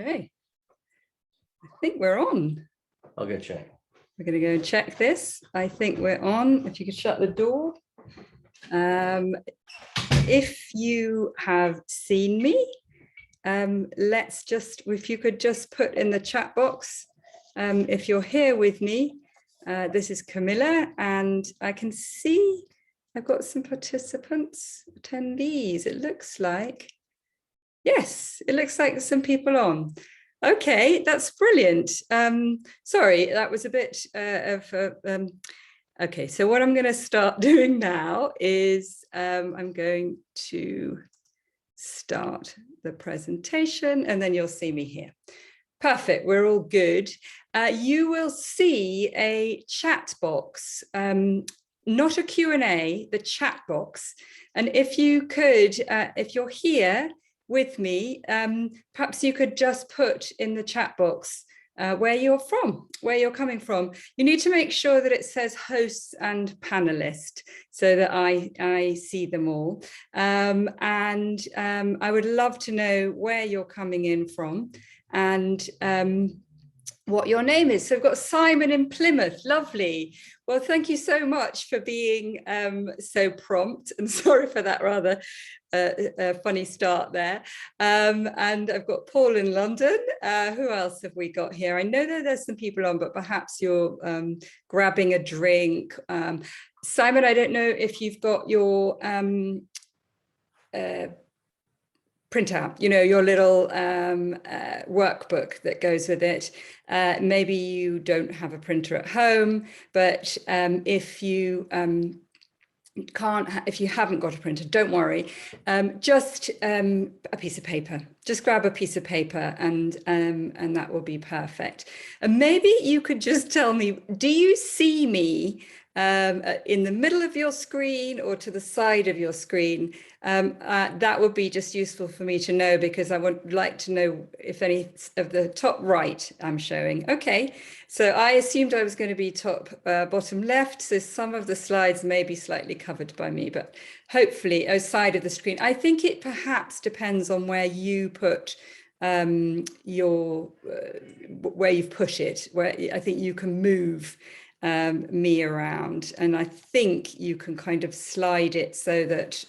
Okay, I think we're on. I'll go check. We're going to go and check this. I think we're on. If you could shut the door. If you have seen me, if you could just put in the chat box, if you're here with me, this is Camilla, and I can see I've got some participants, attendees. It looks like, yes, it looks like there's some people on. Okay, that's brilliant. Sorry, that was a bit okay, so what I'm going to start doing now is I'm going to start the presentation and then you'll see me here. Perfect, we're all good. You will see a chat box, not a Q&A, the chat box. And if you could, if you're here with me, perhaps you could just put in the chat box where you're from, where you're coming from. You need to make sure that it says hosts and panelists so that I see them all. I would love to know where you're coming in from and what your name is. So I've got Simon in Plymouth, lovely. Well, thank you so much for being so prompt, and sorry for that rather funny start there. And I've got Paul in London. Who else have we got here? I know that there's some people on, but perhaps you're grabbing a drink. Simon, I don't know if you've got your printout, you know, your little workbook that goes with it. Maybe you don't have a printer at home, but if you if you haven't got a printer, don't worry, just a piece of paper. Just grab a piece of paper and that will be perfect. And maybe you could just tell me, do you see me in the middle of your screen or to the side of your screen? That would be just useful for me to know, because I would like to know if any of the top right I'm showing. Okay, so I assumed I was going to be bottom left, so some of the slides may be slightly covered by me, but hopefully side of the screen. I think it perhaps depends on where you put where you've put it, where I think you can move me around, and I think you can kind of slide it so that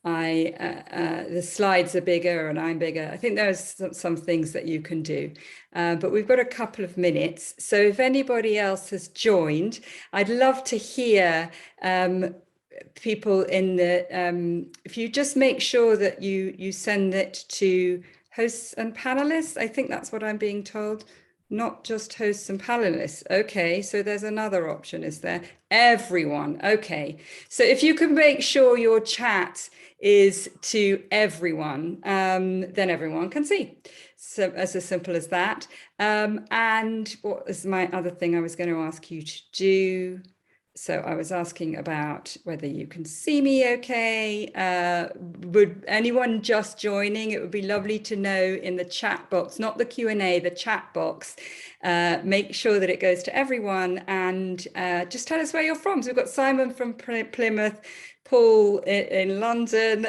the slides are bigger and I'm bigger. I think there's some things that you can do, but we've got a couple of minutes. So if anybody else has joined, I'd love to hear people in the, if you just make sure that you send it to hosts and panelists. I think that's what I'm being told. Not just hosts and panelists. Okay, so there's another option, is there? Everyone. Okay, so if you can make sure your chat is to everyone, then everyone can see. So as simple as that. And what is my other thing I was going to ask you to do? So I was asking about whether you can see me okay. Would anyone just joining, it would be lovely to know in the chat box, not the Q&A, the chat box. Make sure that it goes to everyone, and just tell us where you're from. So we've got Simon from Plymouth, Paul in London.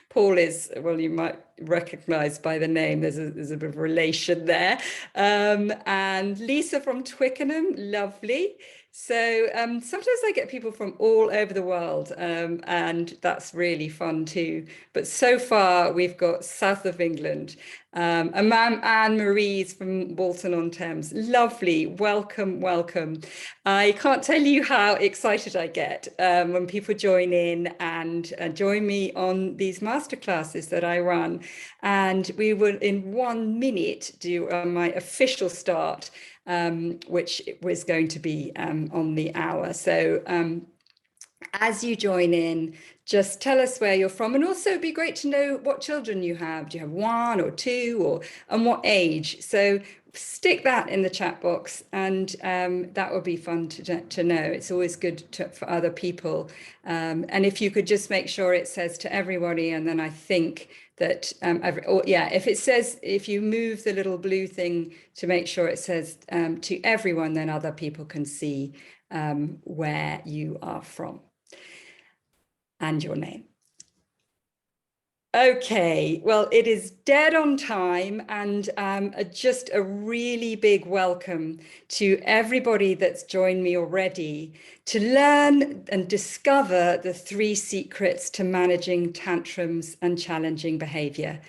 Paul is, well, you might recognize by the name, there's a bit of relation there. And Lisa from Twickenham, lovely. So sometimes I get people from all over the world, and that's really fun too. But so far we've got south of England. And Ma'am Anne-Marie's from Walton-on-Thames. Lovely, welcome, welcome. I can't tell you how excited I get when people join in and join me on these masterclasses that I run. And we will in 1 minute do my official start, which was going to be on the hour. So as you join in, just tell us where you're from, and also it'd be great to know what children you have. Do you have 1 or 2, and what age? So stick that in the chat box, and that would be fun to know. It's always good for other people. And if you could just make sure it says to everybody, and then I think that, if it says, if you move the little blue thing to make sure it says to everyone, then other people can see where you are from and your name. Okay, well, it is dead on time, and just a really big welcome to everybody that's joined me already to learn and discover the 3 secrets to managing tantrums and challenging behavior.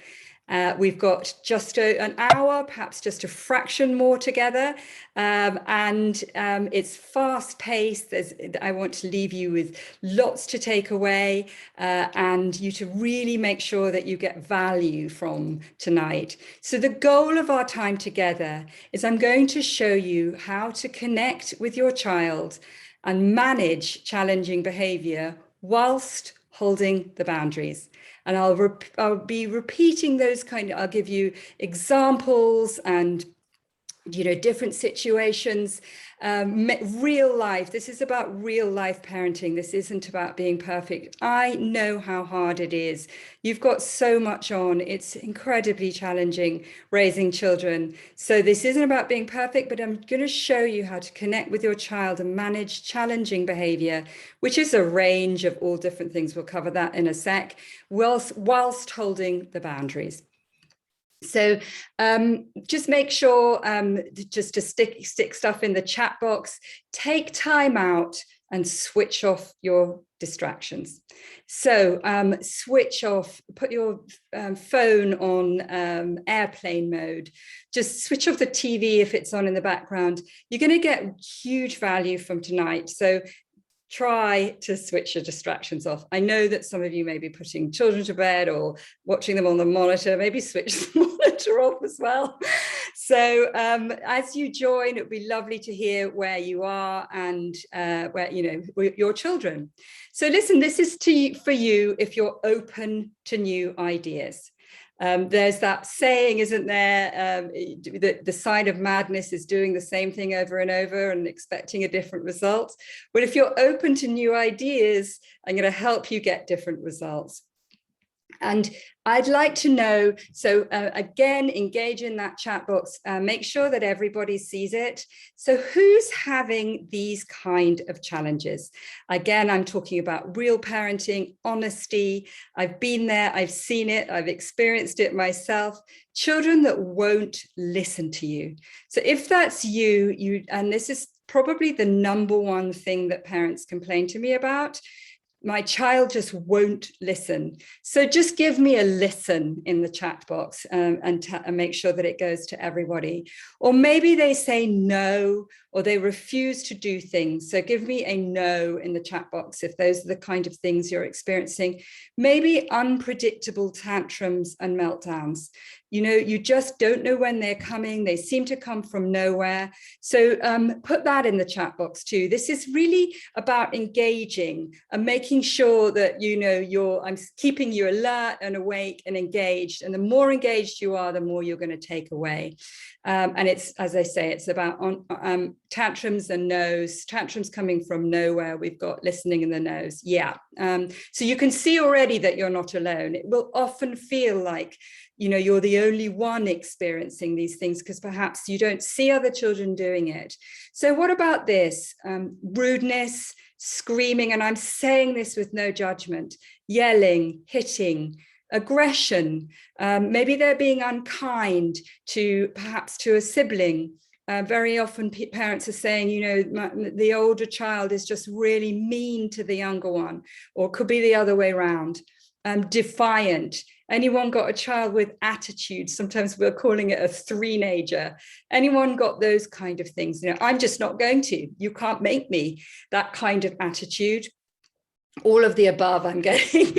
We've got just an hour, perhaps just a fraction more together, and it's fast paced. I want to leave you with lots to take away, and you to really make sure that you get value from tonight. So the goal of our time together is I'm going to show you how to connect with your child and manage challenging behavior whilst holding the boundaries. And I'll be repeating those I'll give you examples and different situations, real life. This is about real life parenting. This isn't about being perfect. I know how hard it is. You've got so much on. It's incredibly challenging raising children. So this isn't about being perfect, but I'm going to show you how to connect with your child and manage challenging behavior, which is a range of all different things. We'll cover that in a sec, whilst holding the boundaries. So just make sure, just to stick stuff in the chat box, take time out and switch off your distractions. So switch off, put your phone on airplane mode, just switch off the TV if it's on in the background. You're going to get huge value from tonight. So try to switch your distractions off. I know that some of you may be putting children to bed or watching them on the monitor, maybe switch the monitor off as well. So as you join, it would be lovely to hear where you are and where, your children. So listen, this is for you if you're open to new ideas. There's that saying, isn't there, that the sign of madness is doing the same thing over and over and expecting a different result. Well, if you're open to new ideas, I'm going to help you get different results. And I'd like to know, so again, engage in that chat box, make sure that everybody sees it. So who's having these kind of challenges? Again, I'm talking about real parenting, honesty. I've been there, I've seen it, I've experienced it myself. Children that won't listen to you. So if that's you, and this is probably the number one thing that parents complain to me about, my child just won't listen. So just give me a listen in the chat box, and make sure that it goes to everybody. Or maybe they say no, or they refuse to do things. So give me a no in the chat box if those are the kind of things you're experiencing. Maybe unpredictable tantrums and meltdowns. You just don't know when they're coming. They seem to come from nowhere. So put that in the chat box too. This is really about engaging and making sure that, I'm keeping you alert and awake and engaged. And the more engaged you are, the more you're going to take away. And it's, as I say, it's about tantrums and no's, tantrums coming from nowhere. We've got listening in the no's. Yeah. So you can see already that you're not alone. It will often feel like, you're the only one experiencing these things because perhaps you don't see other children doing it. So what about this? Rudeness, screaming, and I'm saying this with no judgment, yelling, hitting, aggression. Maybe they're being unkind perhaps to a sibling. Very often parents are saying, the older child is just really mean to the younger one, or it could be the other way around. Defiant. Anyone got a child with attitude? Sometimes we're calling it a three-nager. Anyone got those kind of things? I'm just not going to. You can't make me. That kind of attitude. All of the above, I'm getting.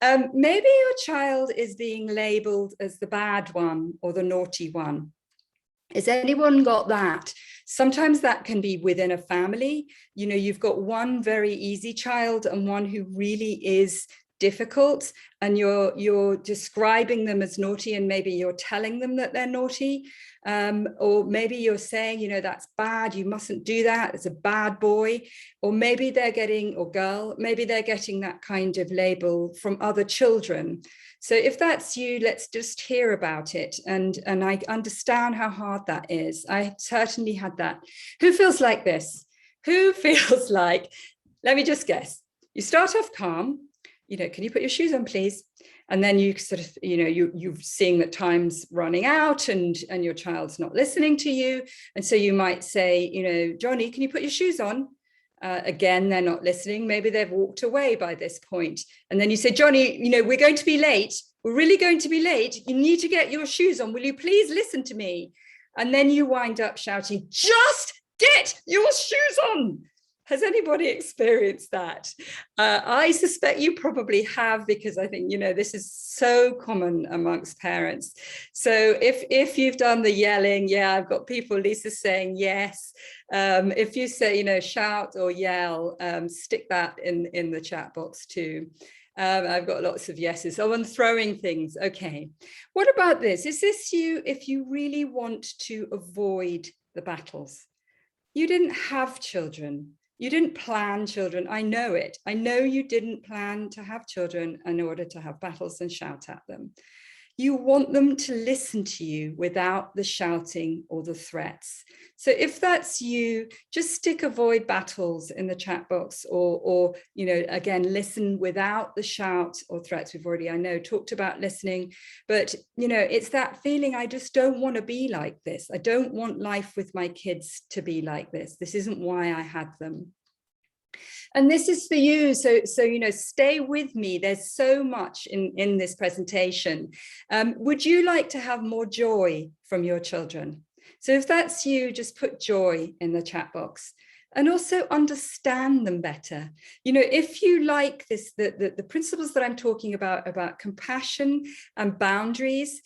Maybe your child is being labeled as the bad one or the naughty one. Has anyone got that? Sometimes that can be within a family. You've got one very easy child and one who really is difficult, and you're describing them as naughty, and maybe you're telling them that they're naughty, or maybe you're saying, that's bad, you mustn't do that, it's a bad boy. Or maybe they're getting, or girl, maybe they're getting that kind of label from other children. So if that's you, let's just hear about it. And I understand how hard that is. I certainly had that. Who feels like this? Who feels like, let me just guess, you start off calm, can you put your shoes on, please? And then you sort of, you're seeing that time's running out and your child's not listening to you. And so you might say, Johnny, can you put your shoes on? Again, they're not listening. Maybe they've walked away by this point. And then you say, Johnny, we're going to be late. We're really going to be late. You need to get your shoes on. Will you please listen to me? And then you wind up shouting, just get your shoes on. Has anybody experienced that? I suspect you probably have, because I think, this is so common amongst parents. So if you've done the yelling, yeah, I've got people, Lisa's saying yes. If you say, shout or yell, stick that in the chat box too. I've got lots of yeses. Oh, and throwing things. Okay. What about this? Is this you if you really want to avoid the battles? You didn't have children. You didn't plan children. I know it. I know you didn't plan to have children in order to have battles and shout at them. You want them to listen to you without the shouting or the threats. So if that's you, just stick avoid battles in the chat box, or again, listen without the shout or threats. We've already, I know, talked about listening, but it's that feeling, I just don't want to be like this. I don't want life with my kids to be like this. This isn't why I had them. And this is for you. So stay with me. There's so much in this presentation. Would you like to have more joy from your children? So if that's you, just put joy in the chat box. And also understand them better. If you like this, the principles that I'm talking about compassion and boundaries,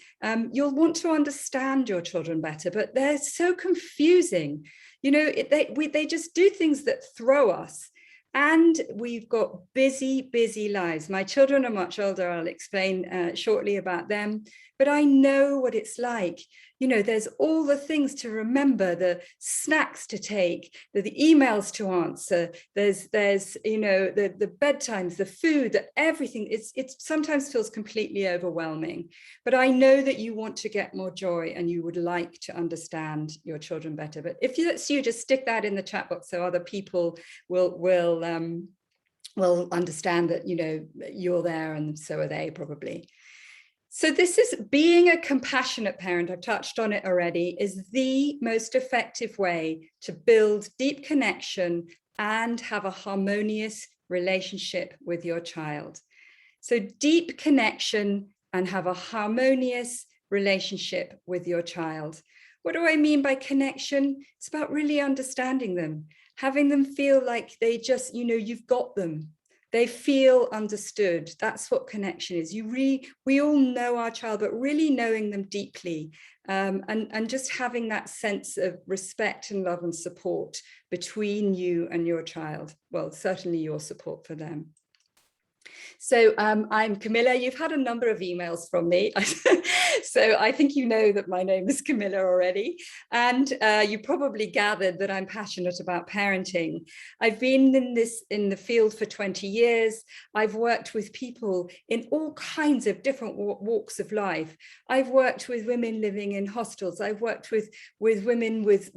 you'll want to understand your children better, but they're so confusing. They just do things that throw us. And we've got busy lives. My children are much older. I'll explain shortly about them, but I know what it's like. There's all the things to remember, the snacks to take, the emails to answer. There's the bedtimes, the food, everything. It sometimes feels completely overwhelming. But I know that you want to get more joy and you would like to understand your children better. But if that's you, just stick that in the chat box so other people will understand that you're there, and so are they probably. So this is being a compassionate parent. I've touched on it already, is the most effective way to build deep connection and have a harmonious relationship with your child. So deep connection and have a harmonious relationship with your child. What do I mean by connection? It's about really understanding them, having them feel like they just, you've got them. They feel understood. That's what connection is. We all know our child, but really knowing them deeply, and just having that sense of respect and love and support between you and your child. Well, certainly your support for them. So I'm Camilla. You've had a number of emails from me. So I think you know that my name is Camilla already. And you probably gathered that I'm passionate about parenting. I've been in the field for 20 years. I've worked with people in all kinds of different walks of life. I've worked with women living in hostels. I've worked with women with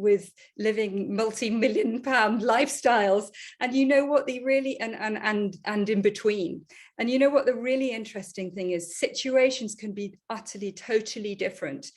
living multi-million-pound lifestyles. And you know what they really, and in between. And you know what the really interesting thing is? Situations can be utterly, totally different,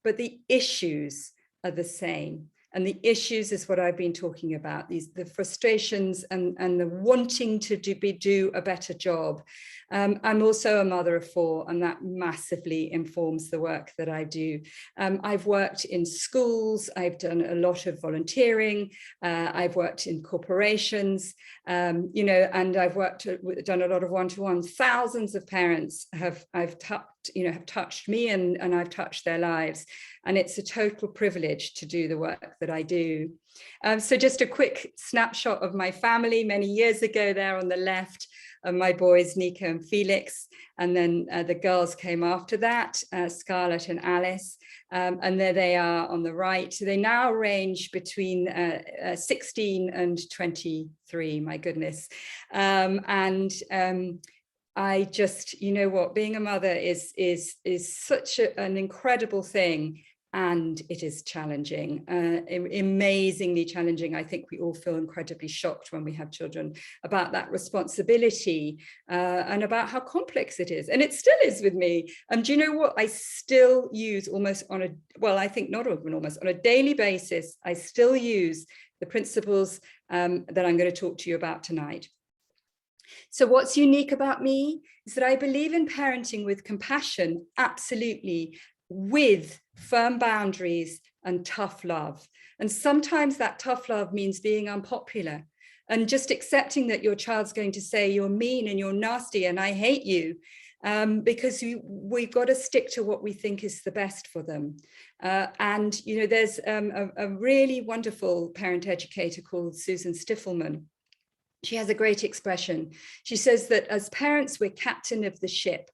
but the issues are the same. And the issues is what I've been talking about, the frustrations and the wanting to do a better job. I'm also a mother of 4, and that massively informs the work that I do. I've worked in schools, I've done a lot of volunteering, I've worked in corporations, and I've done a lot of one-to-one. Thousands of parents have touched me, and I've touched their lives. And it's a total privilege to do the work that I do. So just a quick snapshot of my family many years ago there on the left, my boys, Nico and Felix. And then the girls came after that, Scarlett and Alice. And there they are on the right. They now range between 16 and 23, my goodness. I just, being a mother is such an incredible thing. and it is challenging, amazingly challenging. I think we all feel incredibly shocked when we have children about that responsibility and about how complex it is. And it still is with me. Do you know what? I still use almost on a, well, I think not even almost, on a daily basis, I still use the principles that I'm going to talk to you about tonight. So what's unique about me is that I believe in parenting with compassion, absolutely, with firm boundaries and tough love. And sometimes that tough love means being unpopular and just accepting that your child's going to say you're mean and you're nasty and I hate you, because we've got to stick to what we think is the best for them. And, you know, there's a really wonderful parent educator called Susan Stiffelman. She has a great expression. She says that as parents, we're captain of the ship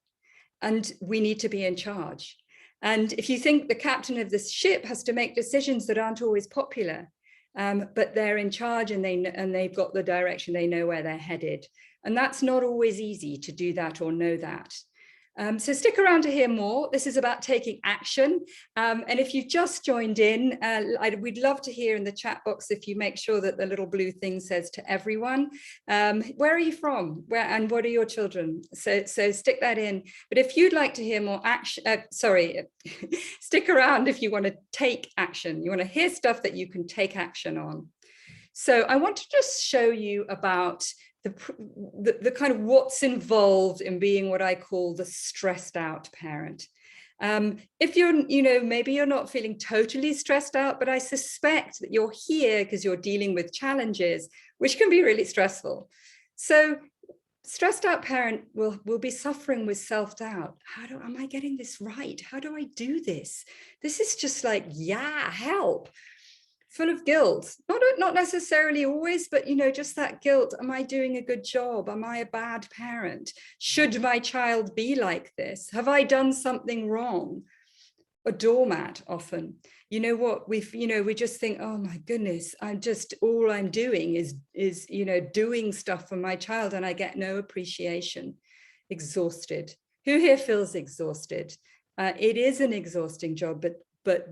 and we need to be in charge. And if you think the captain of the ship has to make decisions that aren't always popular, but they're in charge and they've got the direction, they know where they're headed. And that's not always easy to do that or know that. So stick around to hear more. This is about taking action. And if you've just joined in, we'd love to hear in the chat box if you make sure that the little blue thing says to everyone, where are you from? Where and what are your children? So stick that in. But if you'd like to hear more action, stick around if you want to take action. You want to hear stuff that you can take action on. So I want to just show you about the kind of what's involved in being what I call the stressed out parent. If you're, you know, maybe you're not feeling totally stressed out, but I suspect that you're here because you're dealing with challenges, which can be really stressful. So stressed out parent will be suffering with self-doubt. Am I getting this right? How do I do this? This is just like, yeah, help. Full of guilt, not necessarily always, but, you know, just that guilt. Am I doing a good job? Am I a bad parent? Should my child be like this? Have I done something wrong? A doormat often. You know what, we just think, oh my goodness, all I'm doing is, you know, doing stuff for my child and I get no appreciation. Exhausted. Who here feels exhausted? It is an exhausting job, but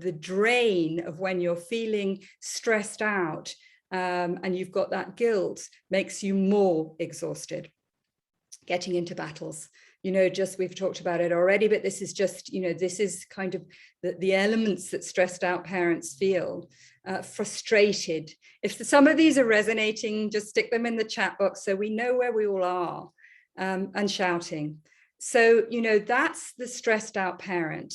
the drain of when you're feeling stressed out and you've got that guilt makes you more exhausted. Getting into battles, you know, just we've talked about it already, but this is just, you know, this is kind of the elements that stressed out parents feel. Frustrated. If some of these are resonating, just stick them in the chat box so we know where we all are. And shouting. So, you know, that's the stressed out parent.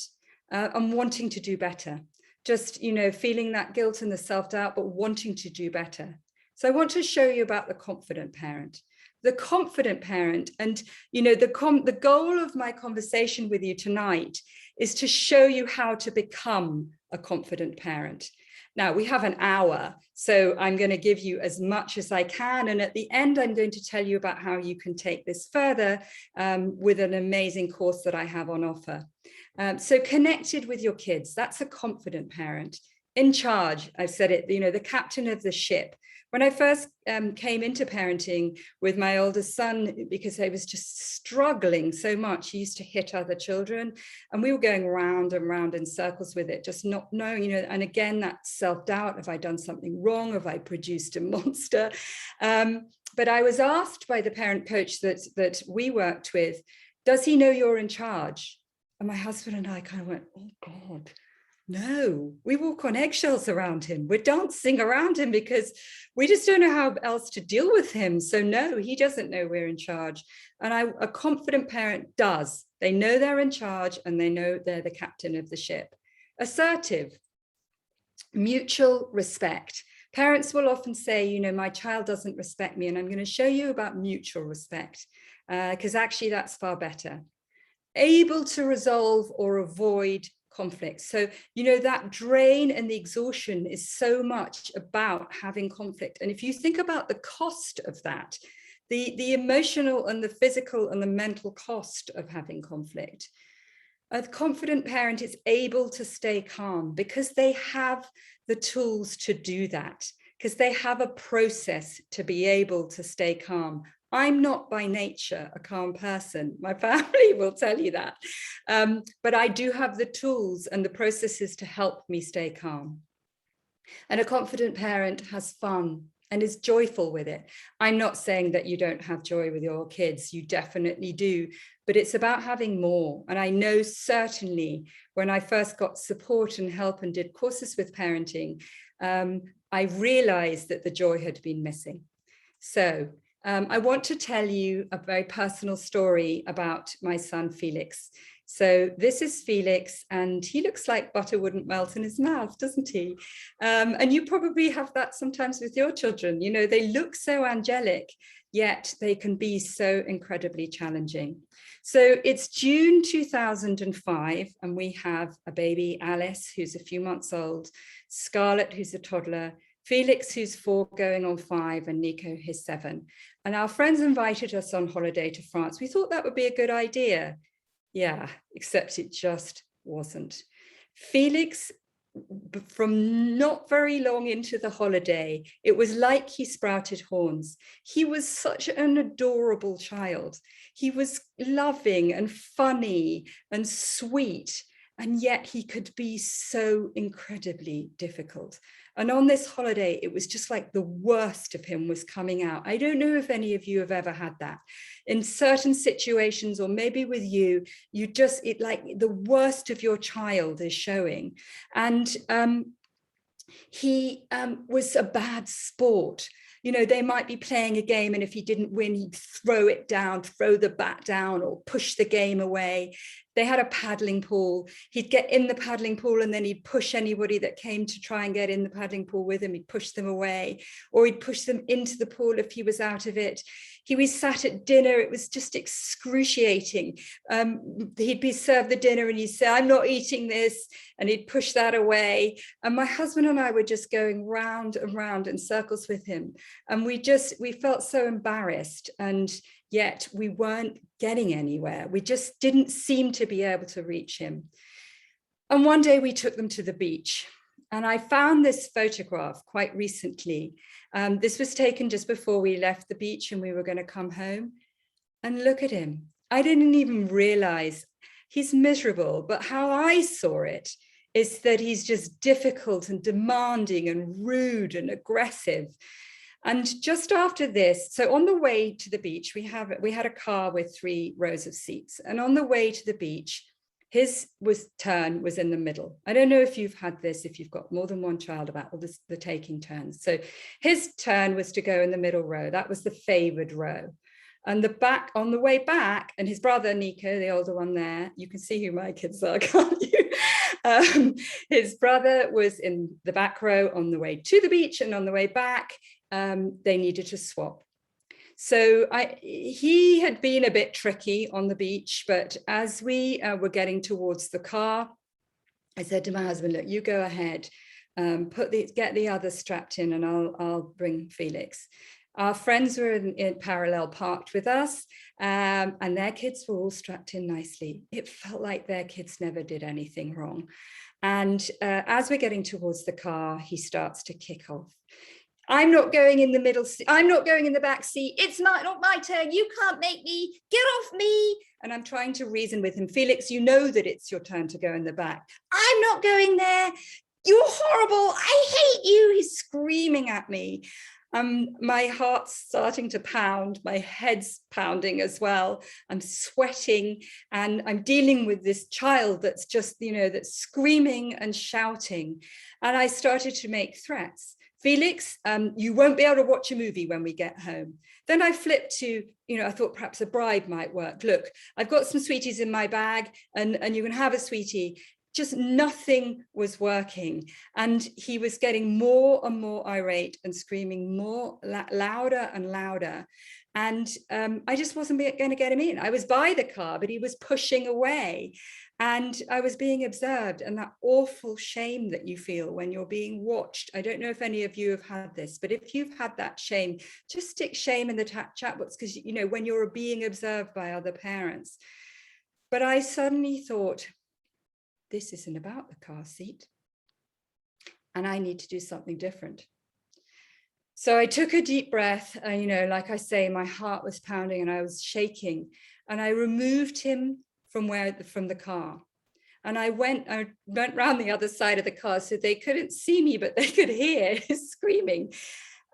And wanting to do better, just, you know, feeling that guilt and the self-doubt, but wanting to do better. So I want to show you about the confident parent. The confident parent, and, you know, the goal of my conversation with you tonight is to show you how to become a confident parent. Now, we have an hour, so I'm going to give you as much as I can. And at the end, I'm going to tell you about how you can take this further with an amazing course that I have on offer. So connected with your kids, that's a confident parent. In charge, I've said it, you know, the captain of the ship. When I first came into parenting with my oldest son, because I was just struggling so much, he used to hit other children and we were going round and round in circles with it, just not knowing, you know, and again, that self-doubt, have I done something wrong? Have I produced a monster? But I was asked by the parent coach that we worked with, does he know you're in charge? And my husband and I kind of went, oh God, no, we walk on eggshells around him. We're dancing around him because we just don't know how else to deal with him. So no, he doesn't know we're in charge. And a confident parent does. They know they're in charge and they know they're the captain of the ship. Assertive, mutual respect. Parents will often say, you know, my child doesn't respect me. And I'm going to show you about mutual respect because actually that's far better. Able to resolve or avoid conflict. So, you know, that drain and the exhaustion is so much about having conflict. And if you think about the cost of that, the emotional and the physical and the mental cost of having conflict, a confident parent is able to stay calm because they have the tools to do that, because they have a process to be able to stay calm I'm not by nature a calm person. My family will tell you that. But I do have the tools and the processes to help me stay calm. And a confident parent has fun and is joyful with it. I'm not saying that you don't have joy with your kids, you definitely do, but it's about having more. And I know certainly when I first got support and help and did courses with parenting, I realized that the joy had been missing. So I want to tell you a very personal story about my son, Felix. So this is Felix, and he looks like butter wouldn't melt in his mouth, doesn't he? And you probably have that sometimes with your children. You know, they look so angelic, yet they can be so incredibly challenging. So it's June 2005, and we have a baby, Alice, who's a few months old, Scarlett, who's a toddler, Felix, who's 4 going on 5, and Nico, who's 7. And our friends invited us on holiday to France. We thought that would be a good idea. Yeah, except it just wasn't. Felix, from not very long into the holiday, it was like he sprouted horns. He was such an adorable child. He was loving and funny and sweet, and yet he could be so incredibly difficult. And on this holiday, it was just like the worst of him was coming out. I don't know if any of you have ever had that. In certain situations, or maybe with you, like the worst of your child is showing. And he was a bad sport. You know, they might be playing a game, and if he didn't win, he'd throw it down, throw the bat down, or push the game away. They had a paddling pool. He'd get in the paddling pool, and then he'd push anybody that came to try and get in the paddling pool with him. He'd push them away, or he'd push them into the pool if he was out of it. He was sat at dinner. It was just excruciating. He'd be served the dinner, and he'd say, "I'm not eating this," and he'd push that away. And my husband and I were just going round and round in circles with him. And we felt so embarrassed, and yet we weren't getting anywhere. We just didn't seem to be able to reach him. And one day we took them to the beach, and I found this photograph quite recently. This was taken just before we left the beach and we were going to come home. And look at him. I didn't even realize he's miserable, but how I saw it is that he's just difficult and demanding and rude and aggressive. And just after this, so on the way to the beach, we had a car with 3 rows of seats. And on the way to the beach, his turn was in the middle. I don't know if you've had this, if you've got more than one child, about all this, the taking turns. So his turn was to go in the middle row. That was the favored row. And on the way back, and his brother, Nico, the older one there, you can see who my kids are, can't you? His brother was in the back row on the way to the beach, and on the way back, they needed to swap. So he had been a bit tricky on the beach, but as we were getting towards the car, I said to my husband, "Look, you go ahead, get the others strapped in, and I'll bring Felix." Our friends were in parallel parked with us, and their kids were all strapped in nicely. It felt like their kids never did anything wrong. And as we're getting towards the car, he starts to kick off. "I'm not going in the middle seat. I'm not going in the back seat. It's not my turn. You can't make me. Get off me." And I'm trying to reason with him. "Felix, you know that it's your turn to go in the back." "I'm not going there. You're horrible. I hate you." He's screaming at me. My heart's starting to pound. My head's pounding as well. I'm sweating, and I'm dealing with this child that's just, that's screaming and shouting. And I started to make threats. "Felix, you won't be able to watch a movie when we get home." Then I flipped to, I thought perhaps a bribe might work. "Look, I've got some sweeties in my bag, and you can have a sweetie." Just nothing was working. And he was getting more and more irate and screaming more louder and louder. And I just wasn't going to get him in. I was by the car, but he was pushing away. And I was being observed, and that awful shame that you feel when you're being watched. I don't know if any of you have had this, but if you've had that shame, just stick shame in the chat box, because, when you're being observed by other parents. But I suddenly thought, this isn't about the car seat, and I need to do something different. So I took a deep breath, and, like I say, my heart was pounding and I was shaking, and I removed him from the car. And I went round the other side of the car so they couldn't see me, but they could hear his screaming.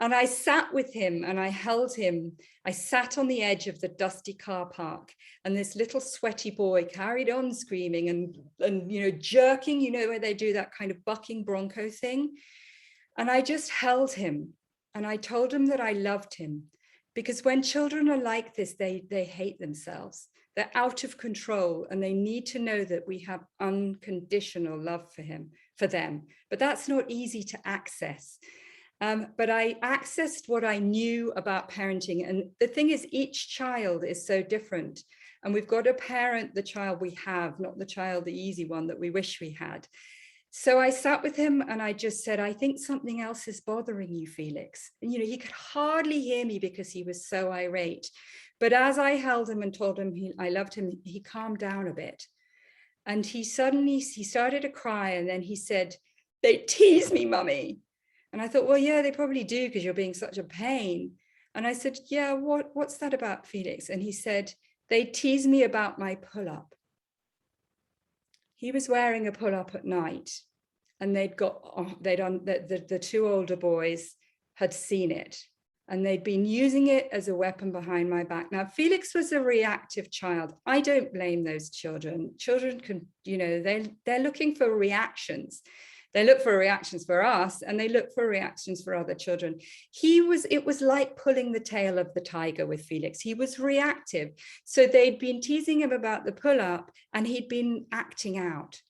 And I sat with him and I held him. I sat on the edge of the dusty car park, and this little sweaty boy carried on screaming and jerking, where they do that kind of bucking bronco thing. And I just held him and I told him that I loved him, because when children are like this, they hate themselves. They're out of control, and they need to know that we have unconditional love for them. But that's not easy to access. But I accessed what I knew about parenting. And the thing is, each child is so different. And we've got to parent the child we have, not the child, the easy one that we wish we had. So I sat with him and I just said, I think something else is bothering you, Felix. And, he could hardly hear me because he was so irate. But as I held him and told him I loved him, he calmed down a bit. And he started to cry. And then he said, they tease me, Mummy. And I thought, well, yeah, they probably do, because you're being such a pain. And I said, yeah, what's that about, Felix? And he said, they tease me about my pull-up. He was wearing a pull-up at night, and the two older boys had seen it, and they'd been using it as a weapon behind my back. Now, Felix was a reactive child. I don't blame those children. Children can, they're looking for reactions. They look for reactions for us, and they look for reactions for other children. It was like pulling the tail of the tiger with Felix. He was reactive. So they'd been teasing him about the pull-up, and he'd been acting out.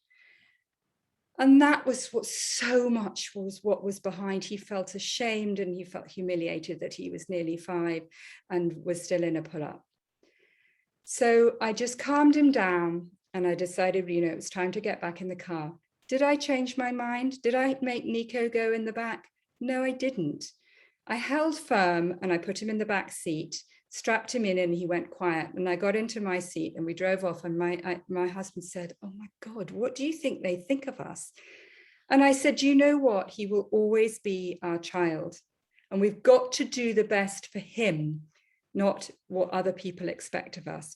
And that was what was behind. He felt ashamed and he felt humiliated that he was nearly 5 and was still in a pull-up. So I just calmed him down, and I decided, it was time to get back in the car. Did I change my mind? Did I make Nico go in the back? No, I didn't. I held firm and I put him in the back seat, strapped him in, and he went quiet. And I got into my seat and we drove off, and my husband said, oh my God, what do you think they think of us? And I said, you know what? He will always be our child, and we've got to do the best for him, not what other people expect of us.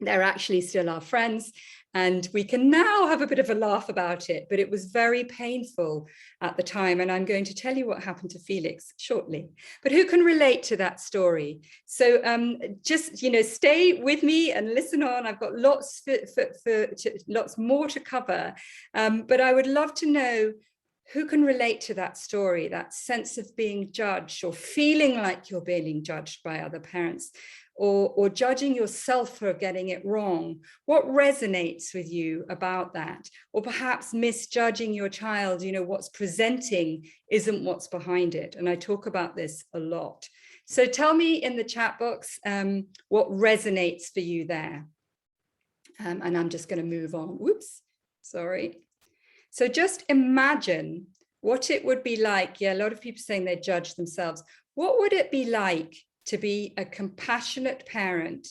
They're actually still our friends, and we can now have a bit of a laugh about it, but it was very painful at the time. And I'm going to tell you what happened to Felix shortly. But who can relate to that story? So just, stay with me and listen on. I've got lots more to cover, but I would love to know who can relate to that story, that sense of being judged or feeling like you're being judged by other parents, or judging yourself for getting it wrong. What resonates with you about that? Or perhaps misjudging your child, what's presenting isn't what's behind it. And I talk about this a lot. So tell me in the chat box what resonates for you there. And I'm just going to move on. Whoops, sorry. So just imagine what it would be like. Yeah, a lot of people saying they judge themselves. What would it be like to be a compassionate parent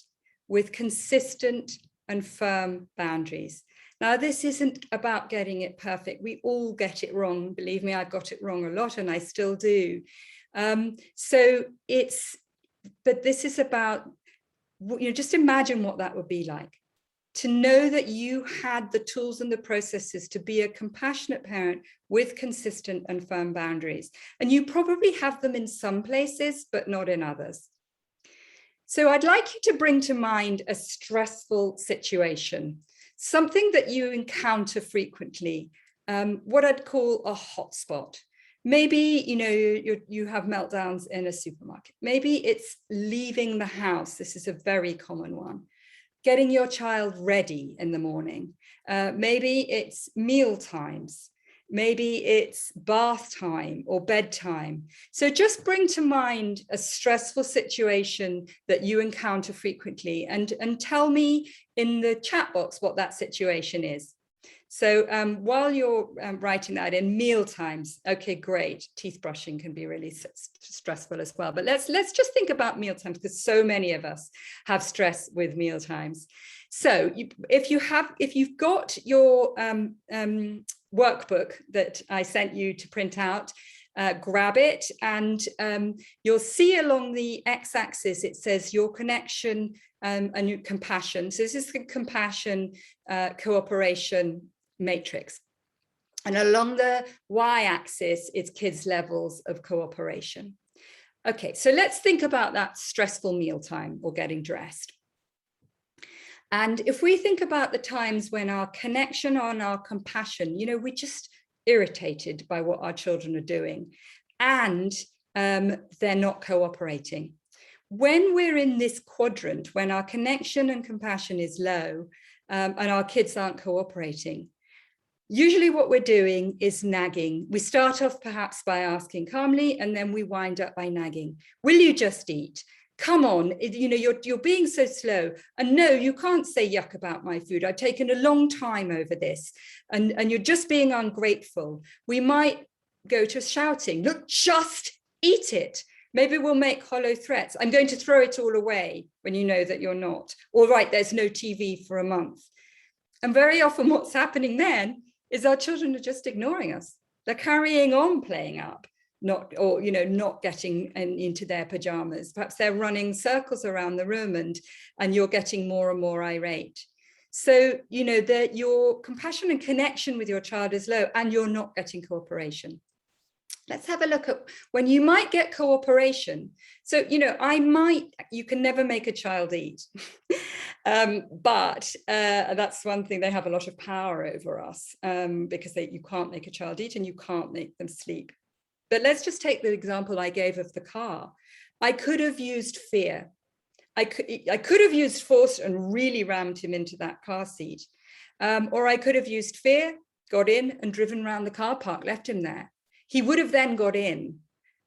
with consistent and firm boundaries? Now, this isn't about getting it perfect. We all get it wrong. Believe me, I've got it wrong a lot, and I still do. But this is about, just imagine what that would be like. To know that you had the tools and the processes to be a compassionate parent with consistent and firm boundaries. And you probably have them in some places, but not in others. So I'd like you to bring to mind a stressful situation, something that you encounter frequently, what I'd call a hotspot. Maybe, you have meltdowns in a supermarket. Maybe it's leaving the house. This is a very common one. Getting your child ready in the morning. Maybe it's meal times. Maybe it's bath time or bedtime. So just bring to mind a stressful situation that you encounter frequently, and tell me in the chat box what that situation is. So while you're writing that in, meal times, okay, great. Teeth brushing can be really stressful as well. But let's just think about meal times, because so many of us have stress with meal times. So if you've got your workbook that I sent you to print out, grab it, and you'll see along the x-axis it says your connection and your compassion. So this is the compassion cooperation matrix. And along the y-axis, it's kids' levels of cooperation. Okay, so let's think about that stressful mealtime or getting dressed. And if we think about the times when our connection and our compassion, we're just irritated by what our children are doing, and they're not cooperating. When we're in this quadrant, when our connection and compassion is low, and our kids aren't cooperating, usually what we're doing is nagging. We start off perhaps by asking calmly, and then we wind up by nagging. Will you just eat? Come on, you're being so slow. And no, you can't say yuck about my food. I've taken a long time over this, and you're just being ungrateful. We might go to shouting. Look, just eat it. Maybe we'll make hollow threats. I'm going to throw it all away, when you know that you're not. All right, there's no TV for a month. And very often what's happening then is our children are just ignoring us. They're carrying on playing up, not getting into their pajamas. Perhaps they're running circles around the room, and you're getting more and more irate. So, that your compassion and connection with your child is low, and you're not getting cooperation. Let's have a look at when you might get cooperation. So, you can never make a child eat. But that's one thing, they have a lot of power over us, because you can't make a child eat and you can't make them sleep. But let's just take the example I gave of the car. I could have used fear. I could have used force and really rammed him into that car seat. Or I could have used fear, got in and driven around the car park, left him there. He would have then got in,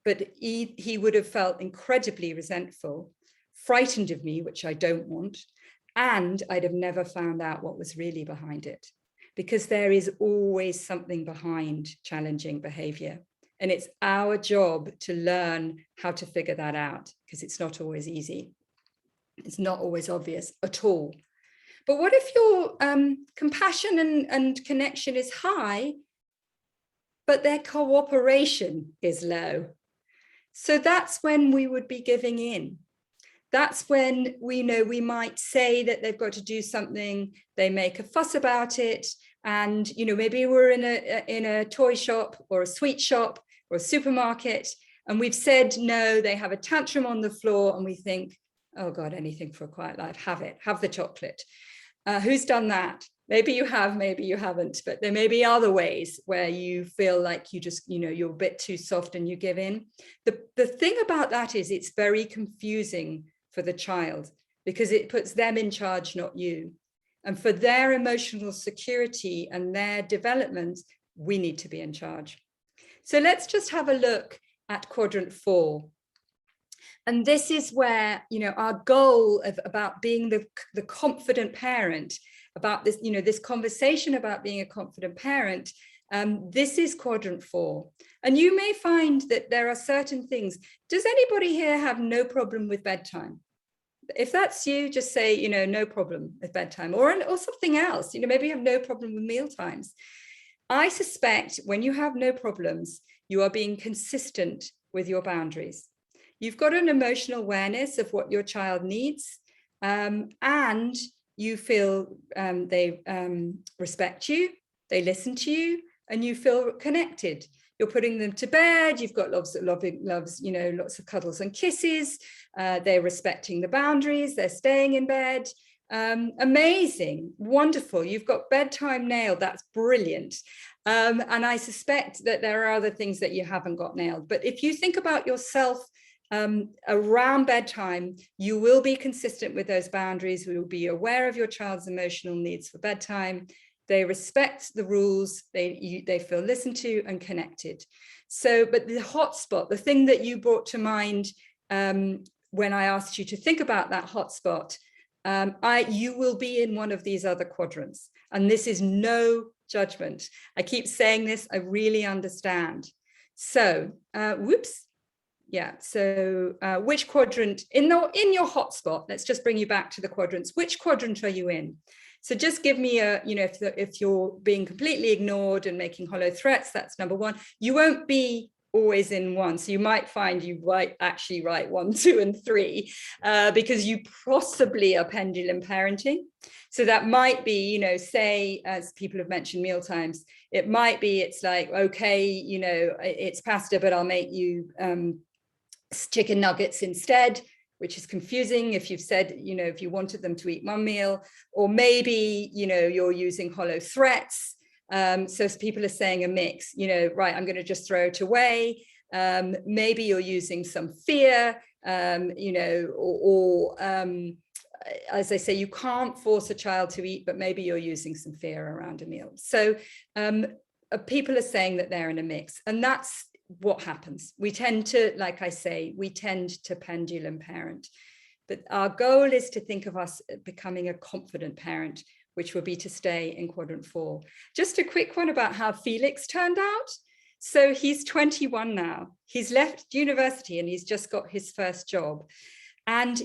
but he would have felt incredibly resentful, frightened of me, which I don't want. And I'd have never found out what was really behind it, because there is always something behind challenging behavior. And it's our job to learn how to figure that out, because it's not always easy. It's not always obvious at all. But what if your compassion and connection is high, but their cooperation is low? So that's when we would be giving in. That's when we might say that they've got to do something, they make a fuss about it, and maybe we're in a toy shop or a sweet shop or a supermarket, and we've said no, they have a tantrum on the floor, and we think, oh God, anything for a quiet life, have the chocolate. Who's done that? Maybe you have, maybe you haven't, but there may be other ways where you feel like you just, you're a bit too soft and you give in. The thing about that is it's very confusing for the child, because it puts them in charge, not you. And for their emotional security and their development, we need to be in charge. So let's just have a look at Quadrant 4. And this is where, our goal about being the confident parent, about this, this conversation about being a confident parent, this is Quadrant 4. And you may find that there are certain things. Does anybody here have no problem with bedtime? If that's you, just say, no problem with bedtime, or something else. Maybe you have no problem with meal times. I suspect when you have no problems, you are being consistent with your boundaries. You've got an emotional awareness of what your child needs, and you feel they respect you, they listen to you, and you feel connected. You're putting them to bed, you've got lots of cuddles and kisses, they're respecting the boundaries, they're staying in bed. Amazing, wonderful, you've got bedtime nailed, that's brilliant. And I suspect that there are other things that you haven't got nailed. But if you think about yourself around bedtime, you will be consistent with those boundaries. We will be aware of your child's emotional needs for bedtime. They respect the rules, they feel listened to and connected. So, but the hotspot, the thing that you brought to mind when I asked you to think about that hotspot, you will be in one of these other quadrants. And this is no judgment. I keep saying this, I really understand. So, yeah, so which quadrant, in your hotspot, let's just bring you back to the quadrants, which quadrant are you in? So just give me if you're being completely ignored and making hollow threats, that's number one. You won't be always in one. So you might find you actually write 1, 2, and 3 because you possibly are pendulum parenting. So that might be, you know, say, as people have mentioned, meal times. It might be, it's like, okay, you know, it's pasta, but I'll make you chicken nuggets instead, which is confusing if you've said, you know, if you wanted them to eat one meal. Or maybe, you know, you're using hollow threats. So people are saying a mix, you know, right, I'm going to just throw it away. Maybe you're using some fear, you know, or as I say, you can't force a child to eat, but maybe you're using some fear around a meal. So people are saying that they're in a mix, and that's what happens. We tend to, like I say, we tend to pendulum parent. But our goal is to think of us becoming a confident parent, which will be to stay in Quadrant 4. Just a quick one about how Felix turned out. So he's 21 now. He's left university and he's just got his first job. And